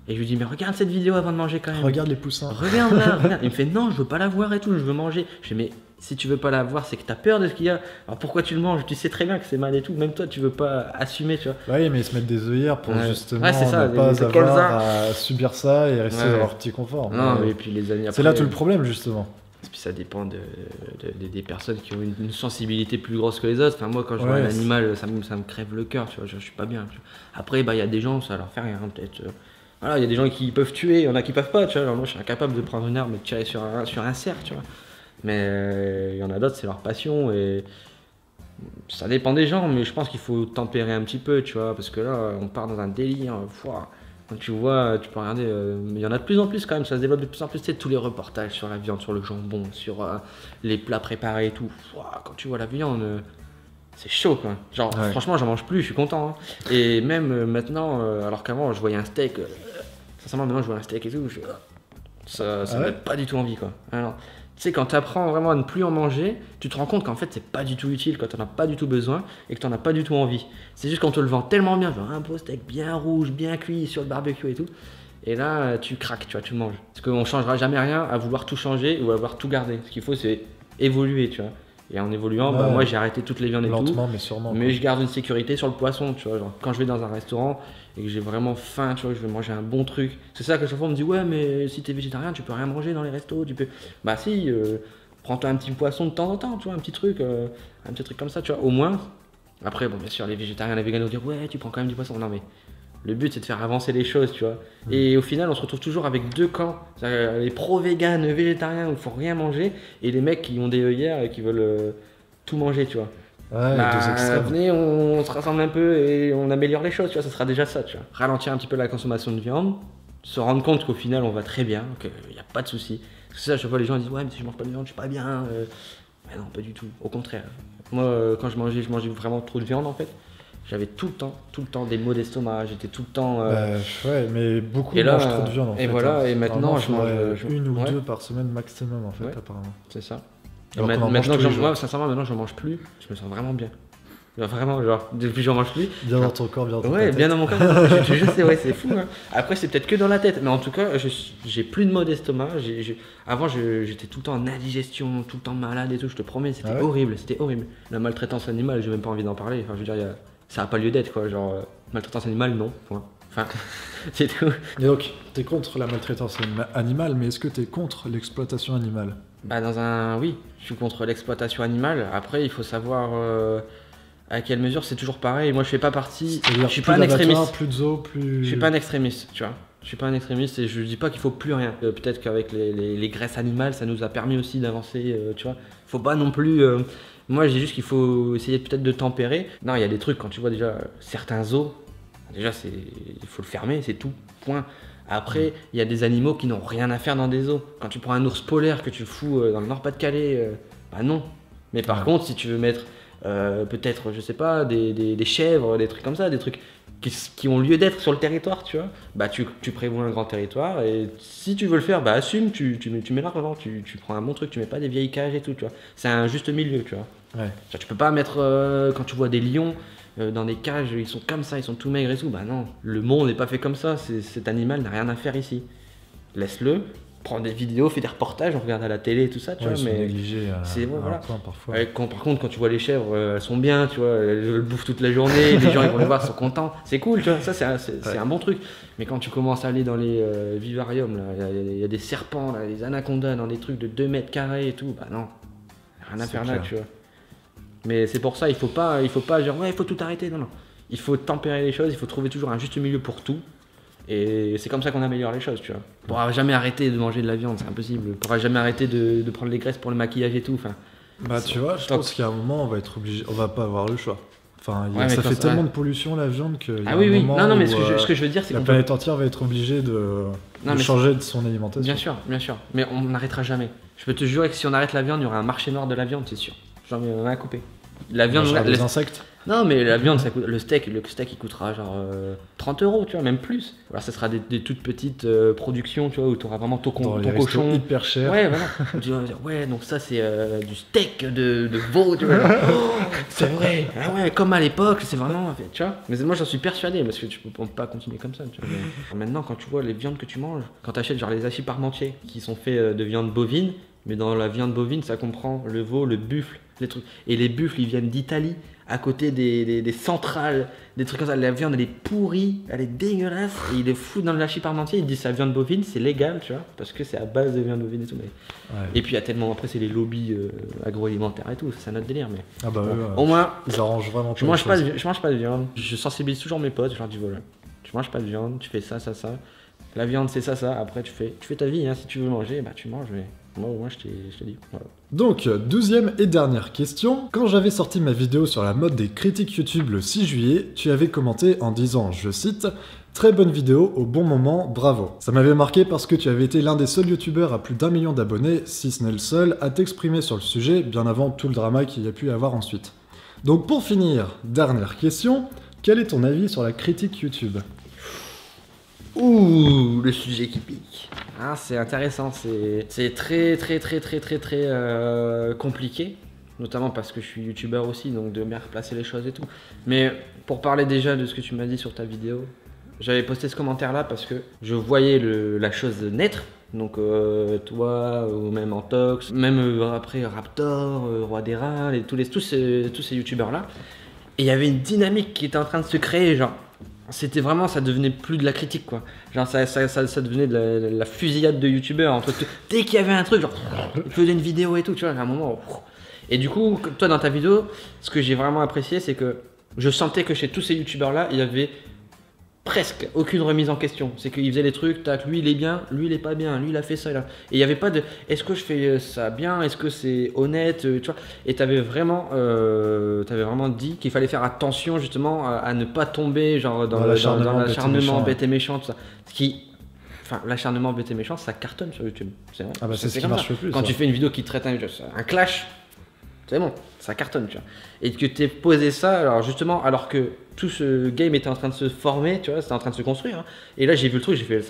Et je lui dis, mais regarde cette vidéo avant de manger quand même. Regarde les poussins. Regarde là, regarde. Il me fait, non, je veux pas la voir et tout, je veux manger. Je fais, mais si tu veux pas la voir, c'est que t'as peur de ce qu'il y a. Alors pourquoi tu le manges? Tu sais très bien que c'est mal et tout. Même toi, tu veux pas assumer, tu vois. Oui, mais ils se mettent des œillères pour justement Ouais, c'est ça, ne pas des avoir à subir ça et rester Ouais. dans leur petit confort. Non, mais puis les années après. C'est là tout le problème, justement. Puis ça dépend des personnes qui ont une sensibilité plus grosse que les autres. Enfin, moi, quand je vois Ouais, un animal, ça me crève le cœur, tu vois, je suis pas bien. Tu vois. Après, il y a des gens, ça leur fait rien, peut-être. Voilà, il y a des gens qui peuvent tuer, il y en a qui peuvent pas, tu vois. Alors, moi, je suis incapable de prendre une arme et de tirer sur un cerf, tu vois. Mais il y en a d'autres, c'est leur passion et ça dépend des gens, mais je pense qu'il faut tempérer un petit peu, tu vois, parce que là, on part dans un délire. Fouah. Quand tu vois, tu peux regarder, il y en a de plus en plus quand même, ça se développe de plus en plus, tu sais, tous les reportages sur la viande, sur le jambon, sur les plats préparés et tout. Ouah, quand tu vois la viande, c'est chaud quoi. Genre, Ouais. franchement, j'en mange plus, je suis content. Hein. Et même maintenant, alors qu'avant, je voyais un steak, sincèrement, maintenant, je vois un steak et tout, ça me ouais donne pas du tout envie quoi. Alors, tu sais, quand tu apprends vraiment à ne plus en manger, tu te rends compte qu'en fait, c'est pas du tout utile, quand tu as pas du tout besoin et que tu as pas du tout envie. C'est juste qu'on te le vend tellement bien, genre un beau steak bien rouge, bien cuit sur le barbecue et tout. Et là, tu craques, tu vois, tu le manges. Parce qu'on changera jamais rien à vouloir tout changer ou à vouloir tout garder. Ce qu'il faut, c'est évoluer, tu vois. Et en évoluant, Ouais. moi, j'ai arrêté toutes les viandes et tout. Lentement, mais sûrement. Mais quoi. je garde une sécurité sur le poisson, tu vois. Genre, quand je vais dans un restaurant et que j'ai vraiment faim, tu vois, que je veux manger un bon truc. C'est ça que chaque fois on me dit, ouais, mais si t'es végétarien, tu peux rien manger dans les restos. Tu peux. Bah, si, prends-toi un petit poisson de temps en temps, tu vois, un petit truc comme ça, tu vois, au moins. Après, bon, bien sûr, les végétariens, les véganes vont dire, ouais, tu prends quand même du poisson. Non, mais le but, c'est de faire avancer les choses, tu vois. Et au final, on se retrouve toujours avec deux camps. C'est-à-dire, les pro-véganes, végétariens, où il faut rien manger, et les mecs qui ont des œillères et qui veulent tout manger, tu vois. Ouais, Bah, deux extrêmes. venez, on se rassemble un peu et on améliore les choses, tu vois, ça sera déjà ça, tu vois. Ralentir un petit peu la consommation de viande, se rendre compte qu'au final on va très bien, qu'il n'y a pas de souci. Parce que ça, à chaque fois les gens disent, ouais, mais si je mange pas de viande, je suis pas bien. Mais non, pas du tout, au contraire. Moi, quand je mangeais vraiment trop de viande en fait. J'avais tout le temps des maux d'estomac, j'étais tout le temps. Bah, ouais, mais beaucoup Et là, mangent trop de viande en fait. et voilà, hein. et maintenant, Vraiment, je mange, faudrait une ou ouais. deux par semaine maximum en fait, Ouais. apparemment. C'est ça. Et Alors qu'on en mange maintenant tous que les jours. moi, sincèrement, maintenant je mange plus, je me sens vraiment bien. Genre, vraiment, genre, depuis que j'en mange plus. Bien dans ton corps, bien dans ta Ouais, tête. bien dans mon corps. Je sais, ouais, c'est fou. Hein. Après, c'est peut-être que dans la tête. Mais en tout cas, j'ai plus de maux d'estomac. Avant, j'étais tout le temps en indigestion, tout le temps malade et tout. Je te promets, c'était Ah ouais horrible. C'était horrible. La maltraitance animale, j'ai même pas envie d'en parler. Enfin, je veux dire, ça n'a pas lieu d'être, quoi. Genre, maltraitance animale, non. Point. Enfin, c'est tout. Et donc, t'es contre la maltraitance animale, mais est-ce que t'es contre l'exploitation animale? Bah, oui, je suis contre l'exploitation animale. Après, il faut savoir à quelle mesure. C'est toujours pareil. Moi, je fais pas partie. C'est-à-dire Je suis plus pas un d'abattoirs, extrémiste. plus de zoo, plus. Je suis pas un extrémiste, tu vois. Je suis pas un extrémiste et je dis pas qu'il faut plus rien. Peut-être qu'avec les graisses animales, ça nous a permis aussi d'avancer, tu vois. Faut pas non plus. Moi, je dis juste qu'il faut essayer peut-être de tempérer. Non, il y a des trucs quand tu vois déjà certains zoos. Déjà, il faut le fermer, c'est tout. Point. Après, il y a des animaux qui n'ont rien à faire dans des zoos. Quand tu prends un ours polaire que tu le fous dans le Nord-Pas-de-Calais, bah non. Mais par Ouais. contre, si tu veux mettre peut-être, je sais pas, des chèvres, des trucs comme ça, des trucs qui ont lieu d'être sur le territoire, tu vois, bah tu prévois un grand territoire et si tu veux le faire, bah assume, tu mets l'argent, tu prends un bon truc, tu mets pas des vieilles cages et tout, tu vois. C'est un juste milieu, tu vois. Ouais. Genre, tu peux pas mettre, quand tu vois des lions dans des cages, ils sont comme ça, ils sont tout maigres et tout, bah non, le monde n'est pas fait comme ça, cet animal n'a rien à faire ici. Laisse-le, prends des vidéos, fais des reportages, on regarde à la télé et tout ça, tu Ouais, vois, ils sont mais... négligés à voilà. un point parfois. Par contre, quand tu vois les chèvres, elles sont bien, tu vois, elles bouffent toute la journée, les gens ils vont les voir, ils sont contents, c'est cool, tu vois, ça c'est un bon truc. Mais quand tu commences à aller dans les vivariums, là, il y a des serpents, là, des anacondas dans des trucs de 2 mètres carrés et tout, bah non, rien à C'est faire là, clair. tu vois. Mais c'est pour ça, il faut pas genre, ouais, il faut tout arrêter, non. Il faut tempérer les choses, il faut trouver toujours un juste milieu pour tout. Et c'est comme ça qu'on améliore les choses, tu vois. On pourra jamais arrêter de manger de la viande, c'est impossible. On pourra jamais arrêter de prendre les graisses pour le maquillage et tout, enfin. Bah tu vois, je Tant pense qu'à un moment on va être obligé, on va pas avoir le choix. Enfin, Ouais, mais ça quand fait ça- tellement ouais. de pollution la viande que Ah oui, oui, non, mais ce que où, je veux dire, c'est la qu'on peut. planète entière va être obligée de mais changer de son alimentation. Bien sûr, mais on n'arrêtera jamais. Je peux te jurer que si on arrête la viande, il y aura un marché noir de la viande, c'est sûr. J'en ai un à couper. La viande, des insectes. Non, mais la viande, ça coûte, le steak il coûtera genre 30 €, tu vois, même plus. Alors, ça sera des toutes petites productions, tu vois, où tu auras vraiment ton cochon. Hyper cher. Ouais, voilà. Tu vas dire, ouais, donc ça, c'est du steak de veau, tu vois. Oh, c'est vrai. Ah ouais, comme à l'époque, c'est vraiment. Tu vois. Mais moi, j'en suis persuadé, parce que tu peux pas continuer comme ça, tu vois. Mais maintenant, quand tu vois les viandes que tu manges, quand tu achètes genre les hachis parmentiers, qui sont faits de viande bovine, mais dans la viande bovine, ça comprend le veau, le buffle, les trucs. Et les buffles, ils viennent d'Italie, à côté des centrales, des trucs comme ça. La viande, elle est pourrie, elle est dégueulasse. Et ils le foutent dans le hachis parmentier. Ils disent c'est la viande bovine, c'est légal, tu vois, parce que c'est à base de viande bovine et tout. Mais... Ouais. Et puis, il y a tellement. Après, c'est les lobbies agroalimentaires et tout. C'est un autre délire. Mais ah bah, bon, au moins, ils arrangent vraiment je mange pas de viande. Je sensibilise toujours mes potes. Je leur dis voilà, tu manges pas de viande, tu fais ça. La viande, c'est ça. Après, tu fais ta vie. Hein. Si tu veux manger, bah tu manges. Mais... moi je te dis. Voilà. Donc, 12e et dernière question. Quand j'avais sorti ma vidéo sur la mode des critiques YouTube le 6 juillet, tu avais commenté en disant, je cite, « Très bonne vidéo, au bon moment, bravo ». Ça m'avait marqué parce que tu avais été l'un des seuls youtubeurs à plus d'1 million d'abonnés, si ce n'est le seul, à t'exprimer sur le sujet, bien avant tout le drama qu'il y a pu y avoir ensuite. Donc pour finir, dernière question, quel est ton avis sur la critique YouTube ? Ouh, le sujet qui pique. Ah, c'est intéressant, c'est très compliqué, notamment parce que je suis youtubeur aussi, donc de bien replacer les choses et tout. Mais pour parler déjà de ce que tu m'as dit sur ta vidéo, j'avais posté ce commentaire là parce que je voyais la chose naître. Donc toi, ou même Antox, même après Raptor, Roi des Rats, tous ces youtubeurs là. Et il y avait une dynamique qui était en train de se créer, genre. C'était vraiment, ça devenait plus de la critique quoi. Genre ça devenait de la fusillade de youtubeurs. Dès qu'il y avait un truc, genre, il faisait une vidéo et tout, tu vois, à un moment. Et du coup, toi dans ta vidéo, ce que j'ai vraiment apprécié, c'est que je sentais que chez tous ces youtubeurs là, il y avait presque aucune remise en question. C'est qu'ils faisaient les trucs, tac, lui il est bien, lui il est pas bien, lui il a fait ça, là. Et il n'y avait pas de est-ce que je fais ça bien, est-ce que c'est honnête, tu vois. Et t'avais vraiment dit qu'il fallait faire attention justement à ne pas tomber genre dans l'acharnement bête et méchant, tout ça. Enfin, l'acharnement bête et méchant, ça cartonne sur YouTube. C'est vrai. Ah bah c'est ce qui marche le plus. Quand tu fais une vidéo qui traite un clash, c'est bon, ça cartonne, tu vois. Et que tu aies posé ça, alors justement, alors que tout ce game était en train de se former, tu vois, c'était en train de se construire. Hein. Et là, j'ai vu le truc, j'ai fait,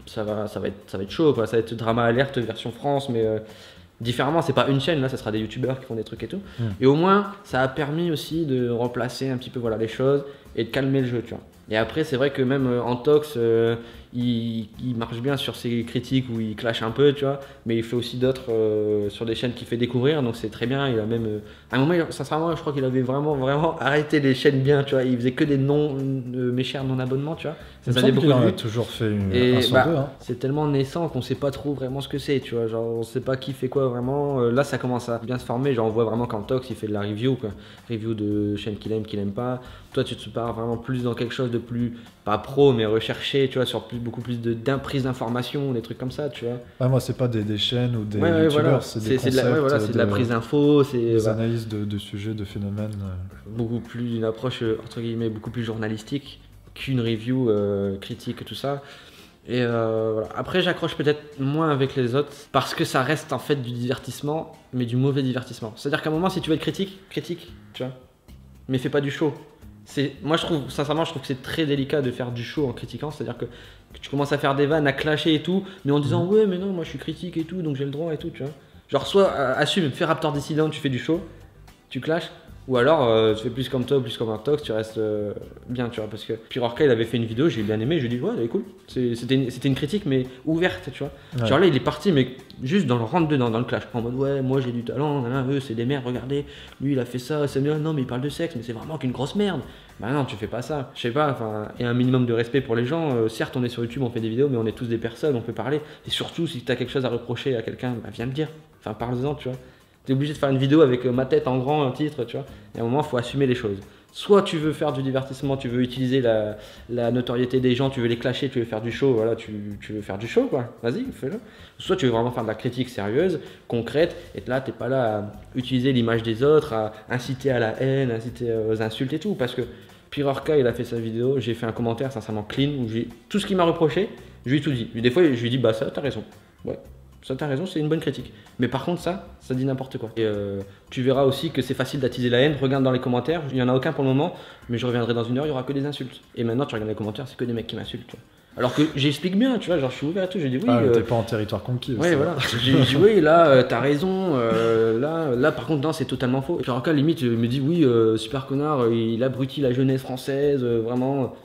ça va être chaud, quoi. Ça va être drama alerte version France, mais différemment, c'est pas une chaîne, là, ça sera des youtubeurs qui font des trucs et tout. Et au moins, ça a permis aussi de remplacer un petit peu, voilà, les choses et de calmer le jeu, tu vois. Et après, c'est vrai que même Antox, il marche bien sur ses critiques où il clash un peu, tu vois, mais il fait aussi d'autres sur des chaînes qu'il fait découvrir, donc c'est très bien. Il a même, à un moment, sincèrement, je crois qu'il avait vraiment arrêté les chaînes bien, tu vois, il faisait que des mes chers non-abonnements, tu vois. Ça faisait beaucoup de vues. Il a toujours fait un sur deux, hein. C'est tellement naissant qu'on sait pas trop vraiment ce que c'est, tu vois, genre on sait pas qui fait quoi vraiment. Là, ça commence à bien se former, genre on voit vraiment qu'Antox, il fait de la review, quoi. Review de chaînes qu'il aime pas. Toi, tu te pars vraiment plus dans quelque chose de plus, pas pro, mais recherché, tu vois, sur beaucoup plus prise d'information, des trucs comme ça, tu vois. Ah, moi, c'est pas des chaînes ou des youtubeurs, voilà. c'est des concepts. C'est de la prise d'infos, c'est des analyses de sujets, de phénomènes. Beaucoup plus, une approche, entre guillemets, beaucoup plus journalistique qu'une review critique, tout ça. Et voilà. Après, j'accroche peut-être moins avec les autres parce que ça reste en fait du divertissement, mais du mauvais divertissement. C'est-à-dire qu'à un moment, si tu veux être critique, tu vois, mais fais pas du show. Moi, sincèrement, je trouve que c'est très délicat de faire du show en critiquant. C'est-à-dire que tu commences à faire des vannes, à clasher et tout, mais en disant ouais, mais non, moi je suis critique et tout, donc j'ai le droit et tout, tu vois. Genre, soit assume, fais Raptor Dissident, tu fais du show, tu clashes. Ou alors, tu fais plus comme toi, plus comme un Tox, tu restes bien, tu vois. Parce que Pirorca, il avait fait une vidéo, j'ai bien aimé, je lui ai dit, ouais, elle est cool. C'était une critique, mais ouverte, tu vois. Ouais. Genre là, il est parti, mais juste dans le rentre-dedans, dans le clash. En mode, ouais, moi j'ai du talent, eux, c'est des merdes, regardez. Lui, il a fait ça, c'est bien, non, mais il parle de sexe, mais c'est vraiment qu'une grosse merde. Bah non, tu fais pas ça. Je sais pas, enfin, et un minimum de respect pour les gens. Certes, on est sur YouTube, on fait des vidéos, mais on est tous des personnes, on peut parler. Et surtout, si t'as quelque chose à reprocher à quelqu'un, bah viens me dire. Enfin, parle-en, tu vois. T'es obligé de faire une vidéo avec ma tête en grand, un titre, tu vois. Et à un moment, il faut assumer les choses. Soit tu veux faire du divertissement, tu veux utiliser la notoriété des gens, tu veux les clasher, tu veux faire du show, voilà, tu veux faire du show, quoi. Vas-y, fais-le. Soit tu veux vraiment faire de la critique sérieuse, concrète, et là, t'es pas là à utiliser l'image des autres, à inciter à la haine, inciter aux insultes et tout. Parce que Pirorca, il a fait sa vidéo, j'ai fait un commentaire sincèrement clean, où tout ce qu'il m'a reproché, je lui ai tout dit. Des fois, je lui ai dit, bah ça, t'as raison. Ouais. Ça t'as raison, c'est une bonne critique. Mais par contre ça dit n'importe quoi. Et tu verras aussi que c'est facile d'attiser la haine. Regarde dans les commentaires, il n'y en a aucun pour le moment, mais je reviendrai dans une heure, il y aura que des insultes. Et maintenant tu regardes les commentaires, c'est que des mecs qui m'insultent. Tu vois. Alors que j'explique bien, tu vois, genre je suis ouvert et tout, j'ai dit oui. T'es pas en territoire conquis. Ouais, voilà. J'ai dit oui, là, t'as raison, là, par contre, non, c'est totalement faux. Genre, à limite, me dit oui, super connard, il abrutit la jeunesse française, vraiment.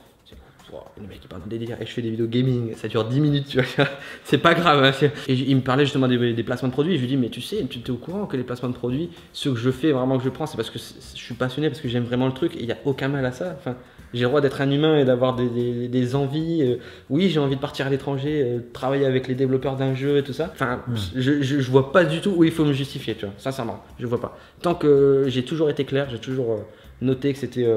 Le mec il parle des délires et je fais des vidéos gaming, ça dure 10 minutes, tu vois, c'est pas grave. Hein. Et il me parlait justement des placements de produits, et je lui dis mais tu sais, tu es au courant que les placements de produits, ceux que je fais vraiment que je prends, c'est parce que je suis passionné, parce que j'aime vraiment le truc et il n'y a aucun mal à ça. Enfin, j'ai le droit d'être un humain et d'avoir des envies. Oui, j'ai envie de partir à l'étranger, travailler avec les développeurs d'un jeu et tout ça. Enfin, je vois pas du tout où il faut me justifier, tu vois, sincèrement, je vois pas. Tant que j'ai toujours été clair, j'ai toujours noté que c'était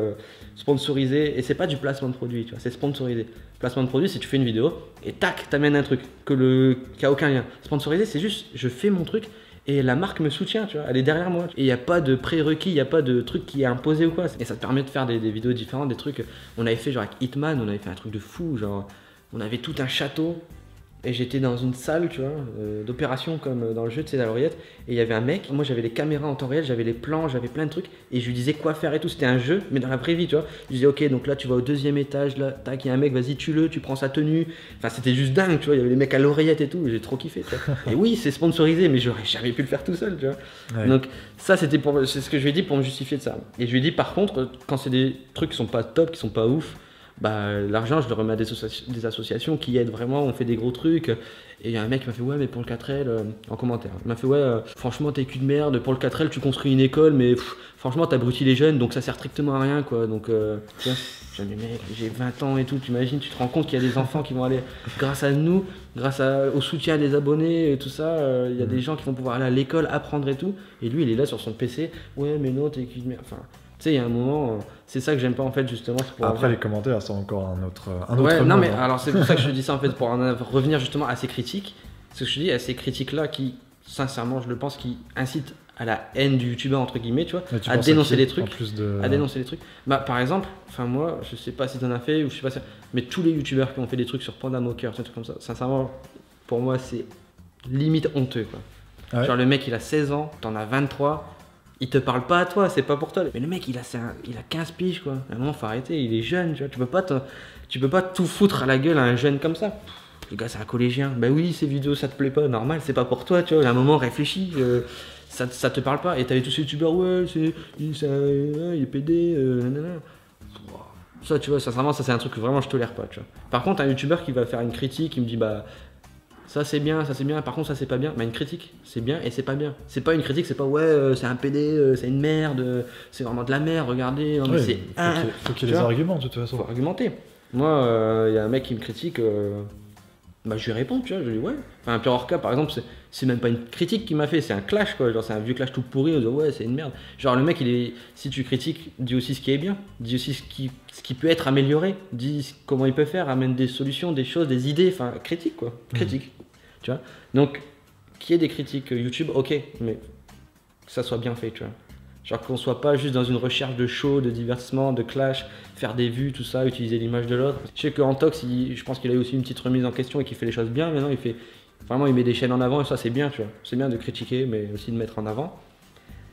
sponsorisé, et c'est pas du placement de produit, tu vois, c'est sponsorisé. Placement de produit, c'est tu fais une vidéo et tac, t'amènes un truc qui a aucun lien. Sponsorisé, c'est juste je fais mon truc et la marque me soutient, tu vois, elle est derrière moi. Et il n'y a pas de prérequis, il n'y a pas de truc qui est imposé ou quoi. Et ça te permet de faire des vidéos différentes, des trucs. On avait fait genre avec Hitman, on avait fait un truc de fou, genre on avait tout un château. Et j'étais dans une salle, tu vois, d'opération comme dans le jeu, tu sais, à l'oreillette. Et il y avait un mec, moi j'avais les caméras en temps réel, j'avais les plans, j'avais plein de trucs. Et je lui disais quoi faire et tout. C'était un jeu, mais dans la vraie vie, tu vois. Je lui disais, ok, donc là tu vas au 2e étage, là, tac, il y a un mec, vas-y, tue-le, tu prends sa tenue. Enfin, c'était juste dingue, tu vois. Il y avait les mecs à l'oreillette et tout. J'ai trop kiffé, tu vois. Et oui, c'est sponsorisé, mais j'aurais jamais pu le faire tout seul, tu vois. Ouais. Donc, ça, c'est ce que je lui ai dit pour me justifier de ça. Et je lui ai dit, par contre, quand c'est des trucs qui sont pas top, qui sont pas ouf, bah, l'argent, je le remets à des associations qui aident vraiment, on fait des gros trucs. Et il y a un mec qui m'a fait ouais, mais pour le 4L, en commentaire, il m'a fait ouais, franchement, t'es cul de merde, pour le 4L, tu construis une école, mais franchement, t'abrutis les jeunes, donc ça sert strictement à rien, quoi. Donc, tiens, j'ai dit, mec, j'ai 20 ans et tout, t'imagines, tu te rends compte qu'il y a des enfants qui vont aller, grâce à nous, au soutien des abonnés et tout ça, il y a des gens qui vont pouvoir aller à l'école, apprendre et tout. Et lui, il est là sur son PC, ouais, mais non, t'es cul de merde. Enfin, tu sais, il y a un moment, c'est ça que j'aime pas en fait, justement. Après, les commentaires sont encore un autre ouais, non, monde, mais alors c'est pour ça que je dis ça en fait, pour revenir justement à ces critiques. Ce que je dis, à ces critiques-là qui, sincèrement, je le pense, qui incitent à la haine du youtubeur, entre guillemets, tu vois, à dénoncer les trucs. À dénoncer les trucs. Bah, par exemple, enfin, moi, je sais pas si t'en as fait ou je sais pas si. Mais tous les youtubeurs qui ont fait des trucs sur Panda Mocker, des trucs comme ça, sincèrement, pour moi, c'est limite honteux, quoi. Ah ouais. Genre, le mec, il a 16 ans, t'en as 23. Il te parle pas à toi, c'est pas pour toi. Mais le mec, il a 15 piges, quoi. À un moment, faut arrêter, il est jeune, tu vois. Tu peux pas tout foutre à la gueule à un jeune comme ça. Le gars, c'est un collégien. Bah oui, ces vidéos, ça te plaît pas, normal, c'est pas pour toi, tu vois. À un moment, réfléchis, ça te parle pas. Et t'avais tous ces youtubeurs, ouais, il est pédé, nanana. Ça, tu vois, sincèrement, ça, c'est un truc que vraiment je tolère pas, tu vois. Par contre, un youtubeur qui va faire une critique, il me dit, bah. Ça c'est bien, par contre ça c'est pas bien. Mais une critique, c'est bien et c'est pas bien. C'est pas une critique, c'est pas ouais, c'est un PD, c'est une merde, c'est vraiment de la merde, regardez. Non, ouais, faut qu'il y ait des arguments de toute façon. Faut argumenter. Moi, y a un mec qui me critique, bah je lui réponds, tu vois, je lui dis ouais. Enfin, Pierre Orca par exemple, c'est même pas une critique qu'il m'a fait, c'est un clash quoi. Genre c'est un vieux clash tout pourri, on dit ouais, c'est une merde. Genre le mec, si tu critiques, dis aussi ce qui est bien, dis aussi ce qui peut être amélioré, dis comment il peut faire, amène des solutions, des choses, des idées, enfin critique quoi, critique. Tu vois, donc qu'il y ait des critiques YouTube, ok, mais que ça soit bien fait, tu vois. Genre qu'on soit pas juste dans une recherche de show, de divertissement, de clash, faire des vues, tout ça, utiliser l'image de l'autre. Je sais qu'Antox, je pense qu'il a eu aussi une petite remise en question et qu'il fait les choses bien. Maintenant, il met des chaînes en avant et ça, c'est bien, tu vois. C'est bien de critiquer, mais aussi de mettre en avant.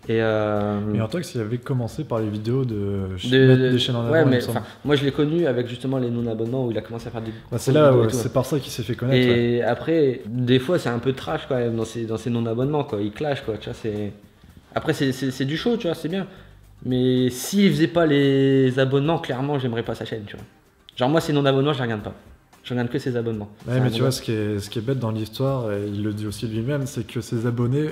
Et Mais Antox, il avait commencé par les vidéos de mettre des chaînes en avant. Ouais, mais moi je l'ai connu avec justement les non-abonnements où il a commencé à faire des. Bah, c'est là, c'est par ça qu'il s'est fait connaître. Et après, des fois, c'est un peu trash quand même dans ces non-abonnements, quoi. Il clash, quoi. Tu vois, après, c'est du show, tu vois, c'est bien. Mais s'il faisait pas les abonnements, clairement, j'aimerais pas sa chaîne, tu vois. Genre, moi, ces non-abonnements, je les regarde pas. Je regarde que ses abonnements. Ouais, mais tu vois, ce qui est bête dans l'histoire, et il le dit aussi lui-même, c'est que ses abonnés,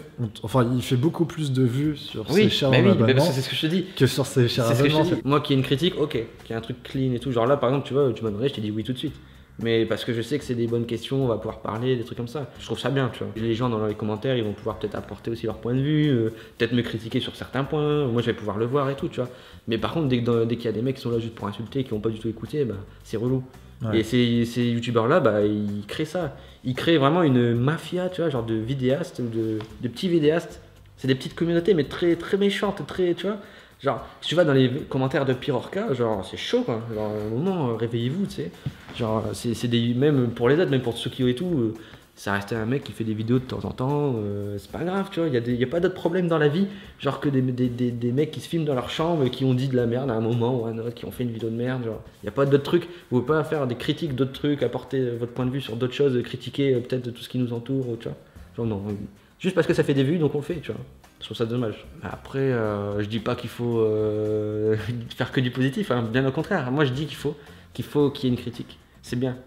il fait beaucoup plus de vues sur ses chaînes abonnements c'est ce que je te dis. Que sur ses chaînes abonnements. Moi qui ai une critique, ok, qui a un truc clean et tout. Genre là, par exemple, tu vois, tu m'as demandé, je t'ai dit oui tout de suite. Mais parce que je sais que c'est des bonnes questions, on va pouvoir parler, des trucs comme ça. Je trouve ça bien, tu vois. Les gens dans les commentaires, ils vont pouvoir peut-être apporter aussi leur point de vue, peut-être me critiquer sur certains points. Moi, je vais pouvoir le voir et tout, tu vois. Mais par contre, dès qu'il y a des mecs qui sont là juste pour insulter et qui vont pas du tout écouter, bah, c'est relou. Ouais. Et ces youtubeurs-là, bah, ils créent ça. Ils créent vraiment une mafia, tu vois, genre de vidéastes, de petits vidéastes. C'est des petites communautés, mais très, très méchantes, très, tu vois. Genre, si tu vas dans les commentaires de Pierre Orca, genre, c'est chaud, quoi. Genre, à un moment, réveillez-vous, tu sais. Genre, c'est des. Même pour les autres, même pour ceux qui ont et tout, ça restait un mec qui fait des vidéos de temps en temps, c'est pas grave, tu vois, il y a pas d'autres problèmes dans la vie, genre que des mecs qui se filment dans leur chambre et qui ont dit de la merde à un moment ou à un autre, qui ont fait une vidéo de merde, genre, il y a pas d'autres trucs, vous pouvez pas faire des critiques d'autres trucs, apporter votre point de vue sur d'autres choses, critiquer peut-être de tout ce qui nous entoure, ou, tu vois, genre non, juste parce que ça fait des vues, donc on le fait, tu vois. Je trouve ça dommage. Après, je dis pas qu'il faut faire que du positif, hein, bien au contraire. Moi, je dis qu'il y ait une critique. C'est bien.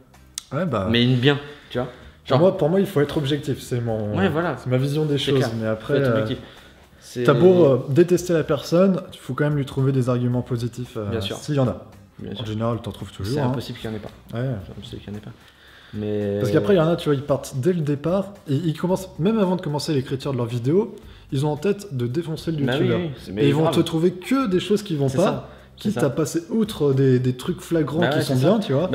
Ouais, bah. Mais une bien, tu vois. Genre... pour moi, il faut être objectif. C'est voilà. C'est ma vision des choses. Clair. Mais après, t'as beau détester la personne, il faut quand même lui trouver des arguments positifs. Bien sûr. S'il y en a. Bien en sûr. général, t'en trouves toujours. C'est impossible qu'il n'y en ait pas. Ouais. C'est impossible qu'il n'y en ait pas. Mais... Parce qu'après, il y en a, tu vois, ils partent dès le départ et ils commencent, même avant de commencer l'écriture de leurs vidéos, ils ont en tête de défoncer le youtubeur. Et ils vont te trouver que des choses qui vont pas, quitte à passer outre des trucs flagrants qui sont bien, tu vois.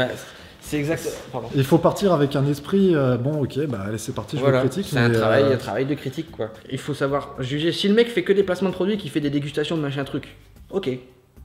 C'est exact. Pardon. Il faut partir avec un esprit, bon, ok, bah allez, c'est parti, je le critique. C'est un travail de critique, quoi. Il faut savoir juger. Si le mec fait que des placements de produits, qui fait des dégustations de machin truc, ok.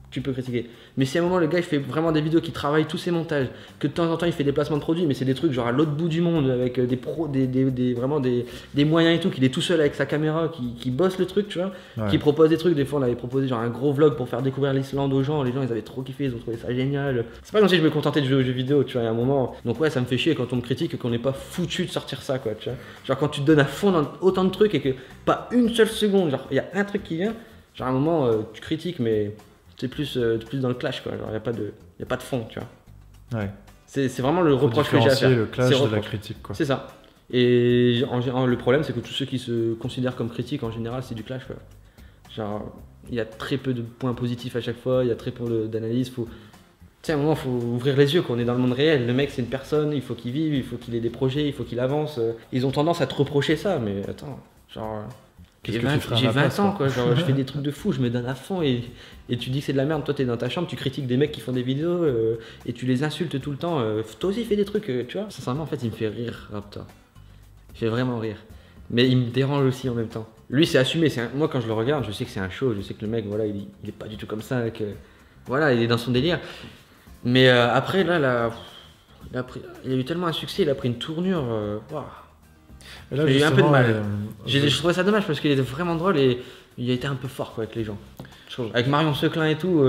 Tu peux critiquer. Mais si à un moment le gars il fait vraiment des vidéos qui travaillent tous ses montages, que de temps en temps il fait des placements de produits, mais c'est des trucs genre à l'autre bout du monde avec des pros, vraiment des moyens et tout, qu'il est tout seul avec sa caméra, qui bosse le truc, tu vois, qui propose des trucs. Des fois on avait proposé genre un gros vlog pour faire découvrir l'Islande aux gens, les gens ils avaient trop kiffé, ils ont trouvé ça génial. C'est pas comme si je me contentais de jouer aux jeux vidéo, tu vois, à un moment. Donc ouais, ça me fait chier quand on me critique et qu'on n'est pas foutu de sortir ça, quoi, tu vois. Genre quand tu te donnes à fond dans autant de trucs et que pas une seule seconde, genre il y a un truc qui vient, genre à un moment tu critiques, mais c'est plus dans le clash, quoi. Genre, y a pas de fond, tu vois. Ouais. C'est vraiment le reproche que j'ai à faire. Le clash de la critique, quoi. C'est ça. Et le problème, c'est que tous ceux qui se considèrent comme critiques, en général, c'est du clash, quoi. Genre, il y a très peu de points positifs à chaque fois, il y a très peu d'analyse. Tu sais, à un moment, il faut ouvrir les yeux, qu'on est dans le monde réel. Le mec, c'est une personne, il faut qu'il vive, il faut qu'il ait des projets, il faut qu'il avance. Ils ont tendance à te reprocher ça, mais attends, genre... J'ai 20 ans, quoi. Genre, je fais des trucs de fou, je me donne à fond et tu dis que c'est de la merde. Toi, t'es dans ta chambre, tu critiques des mecs qui font des vidéos et tu les insultes tout le temps. Toi aussi, fais des trucs, tu vois. Sincèrement, en fait, il me fait rire, Raptor. Il fait vraiment rire. Mais il me dérange aussi en même temps. Lui, c'est assumé. Moi, quand je le regarde, je sais que c'est un show. Je sais que le mec, voilà, il est pas du tout comme ça. Voilà, il est dans son délire. Mais après, là, il a eu tellement un succès, il a pris une tournure. Wow. J'ai eu un peu de mal. Je trouvais ça dommage parce qu'il était vraiment drôle et il a été un peu fort, quoi, avec les gens. Avec Marion Seclin et tout.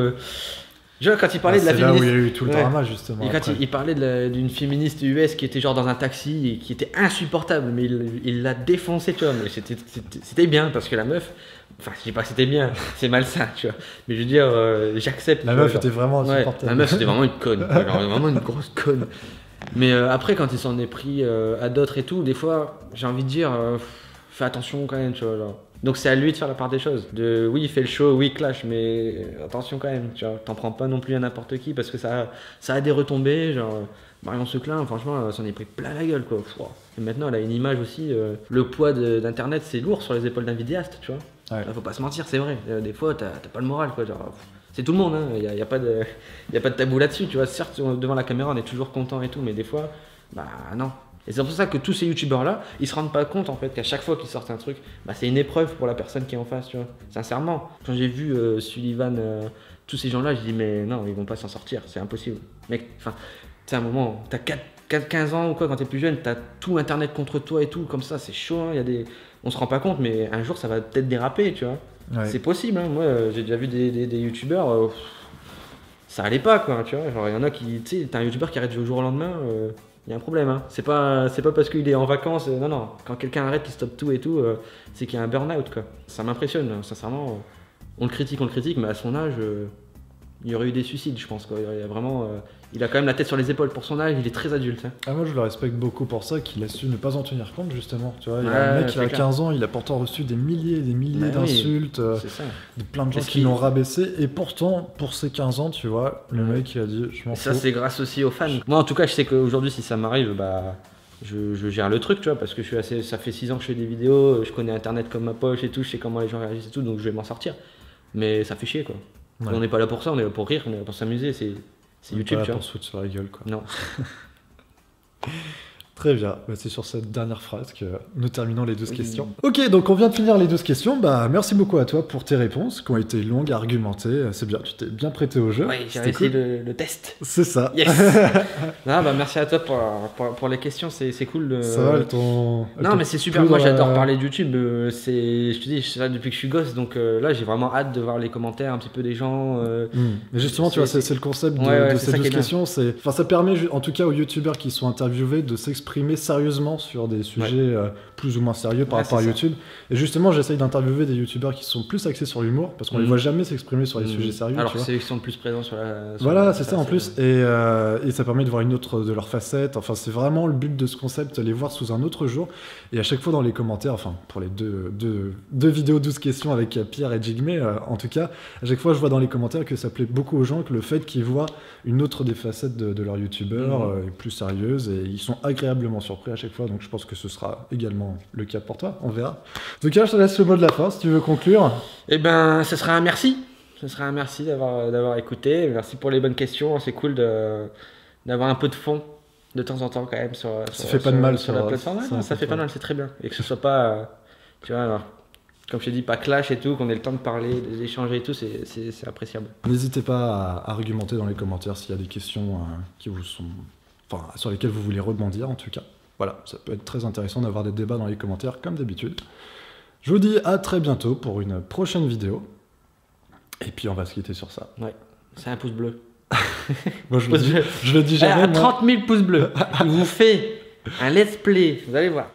Genre quand il parlait de la féministe. C'est là où il y a eu tout le drama, justement. Et quand il parlait d'une féministe US qui était genre dans un taxi et qui était insupportable, mais il l'a défoncé, tu vois. Mais c'était bien parce que la meuf. Enfin, je dis pas que c'était bien, c'est malsain, tu vois. Mais je veux dire, j'accepte. La meuf était vraiment insupportable. La meuf, c'était vraiment une conne. Genre, vraiment une grosse conne. Mais après, quand il s'en est pris à d'autres et tout, des fois, j'ai envie de dire, fais attention quand même, tu vois. Genre. Donc c'est à lui de faire la part des choses. Oui, il fait le show, oui, clash, mais attention quand même, tu vois. T'en prends pas non plus à n'importe qui parce que ça a des retombées. Genre, Marion Seclin, franchement, s'en est pris plein la gueule, quoi. Et maintenant, elle a une image aussi. Le poids d'internet, c'est lourd sur les épaules d'un vidéaste, tu vois. Ouais. Là, faut pas se mentir, c'est vrai. Des fois, t'as pas le moral, quoi. Genre, c'est tout le monde, hein. Y a pas de tabou là-dessus, tu vois. Certes, devant la caméra, on est toujours content et tout, mais des fois, bah non. Et c'est pour ça que tous ces youtubeurs-là, ils se rendent pas compte en fait qu'à chaque fois qu'ils sortent un truc, bah, c'est une épreuve pour la personne qui est en face, tu vois. Sincèrement, quand j'ai vu Sullivan, tous ces gens-là, je dis mais non, ils vont pas s'en sortir, c'est impossible. Mec, enfin, tu sais, à un moment, t'as 15 ans ou quoi, quand t'es plus jeune, t'as tout internet contre toi et tout, comme ça, c'est chaud, hein. On se rend pas compte, mais un jour ça va peut-être déraper, tu vois. Ouais. C'est possible, hein. Moi j'ai déjà vu des youtubeurs, ça allait pas, quoi, tu vois. Genre, il y en a qui, tu sais, t'as un youtubeur qui arrête du jour au lendemain. Il y a un problème, hein. C'est pas parce qu'il est en vacances, non. Quand quelqu'un arrête, il stoppe tout et tout, c'est qu'il y a un burn-out, quoi. Ça m'impressionne, sincèrement. On le critique, mais à son âge, il y aurait eu des suicides, je pense, quoi. Il y a vraiment, il a quand même la tête sur les épaules pour son âge, il est très adulte, hein. Ah, moi je le respecte beaucoup pour ça, qu'il a su ne pas en tenir compte, justement. Tu vois, il y a un mec qui a 15 ans, il a pourtant reçu des milliers et des milliers d'insultes, de plein de gens qui l'ont rabaissé, et pourtant, pour ses 15 ans, tu vois, le mec il a dit je m'en fous. Ça, c'est grâce aussi aux fans. Moi, en tout cas, je sais qu'aujourd'hui, si ça m'arrive, bah, je gère le truc, tu vois, parce que ça fait 6 ans que je fais des vidéos, je connais internet comme ma poche et tout, je sais comment les gens réagissent et tout, donc je vais m'en sortir. Mais ça fait chier, quoi. Ouais. On n'est pas là pour ça, on est là pour rire, on est là pour s'amuser, c'est YouTube, tu vois. Pour se foutre sur la gueule, quoi. Non. Très bien, bah, c'est sur cette dernière phrase que nous terminons les 12 questions. Ok, donc on vient de finir les 12 questions. Bah, merci beaucoup à toi pour tes réponses qui ont été longues, argumentées. C'est bien, tu t'es bien prêté au jeu. Oui, j'ai C'était réussi cool. le test. C'est ça. Yes. Non, bah, merci à toi pour les questions, c'est cool. Ça va, Non, mais c'est super. Moi, j'adore parler de YouTube. Je te dis, je suis là depuis que je suis gosse, donc là, j'ai vraiment hâte de voir les commentaires un petit peu des gens. Mais justement, tu vois, c'est le concept de ces 12 questions. Enfin, ça permet, en tout cas, aux youtubeurs qui sont interviewés de s'exprimer sérieusement sur des sujets plus ou moins sérieux par rapport à YouTube. Et justement, j'essaye d'interviewer des youtubeurs qui sont plus axés sur l'humour, parce qu'on les voit jamais s'exprimer sur les sujets sérieux. Alors que c'est eux qui sont le plus présents sur la... Voilà, c'est ça en plus. Et ça permet de voir une autre de leurs facettes. Enfin, c'est vraiment le but de ce concept, les voir sous un autre jour. Et à chaque fois dans les commentaires, enfin, pour les deux vidéos 12 questions avec Pierre et Jigme, en tout cas, à chaque fois, je vois dans les commentaires que ça plaît beaucoup aux gens, que le fait qu'ils voient une autre des facettes de leur youtubeur plus sérieuse, et ils sont agréablement surpris à chaque fois, donc je pense que ce sera également le cas pour toi, on verra. En tout cas, je te laisse le mot de la fin si tu veux conclure. Eh ben, ce sera un merci. Ce sera un merci d'avoir écouté. Merci pour les bonnes questions. C'est cool d'avoir un peu de fond de temps en temps quand même sur la plateforme. Non, ça fait pas mal, c'est très bien. Et que ce soit pas, tu vois, alors, comme je t'ai dit, pas clash et tout, qu'on ait le temps de parler, d'échanger et tout, c'est appréciable. N'hésitez pas à argumenter dans les commentaires s'il y a des questions qui vous sont... Enfin, sur lesquelles vous voulez rebondir en tout cas. Voilà, ça peut être très intéressant d'avoir des débats dans les commentaires comme d'habitude. Je vous dis à très bientôt pour une prochaine vidéo. Et puis on va se quitter sur ça. Ouais, c'est un pouce bleu. Moi je le dis jamais. À 30 000 pouces bleus, il vous fait un let's play, vous allez voir.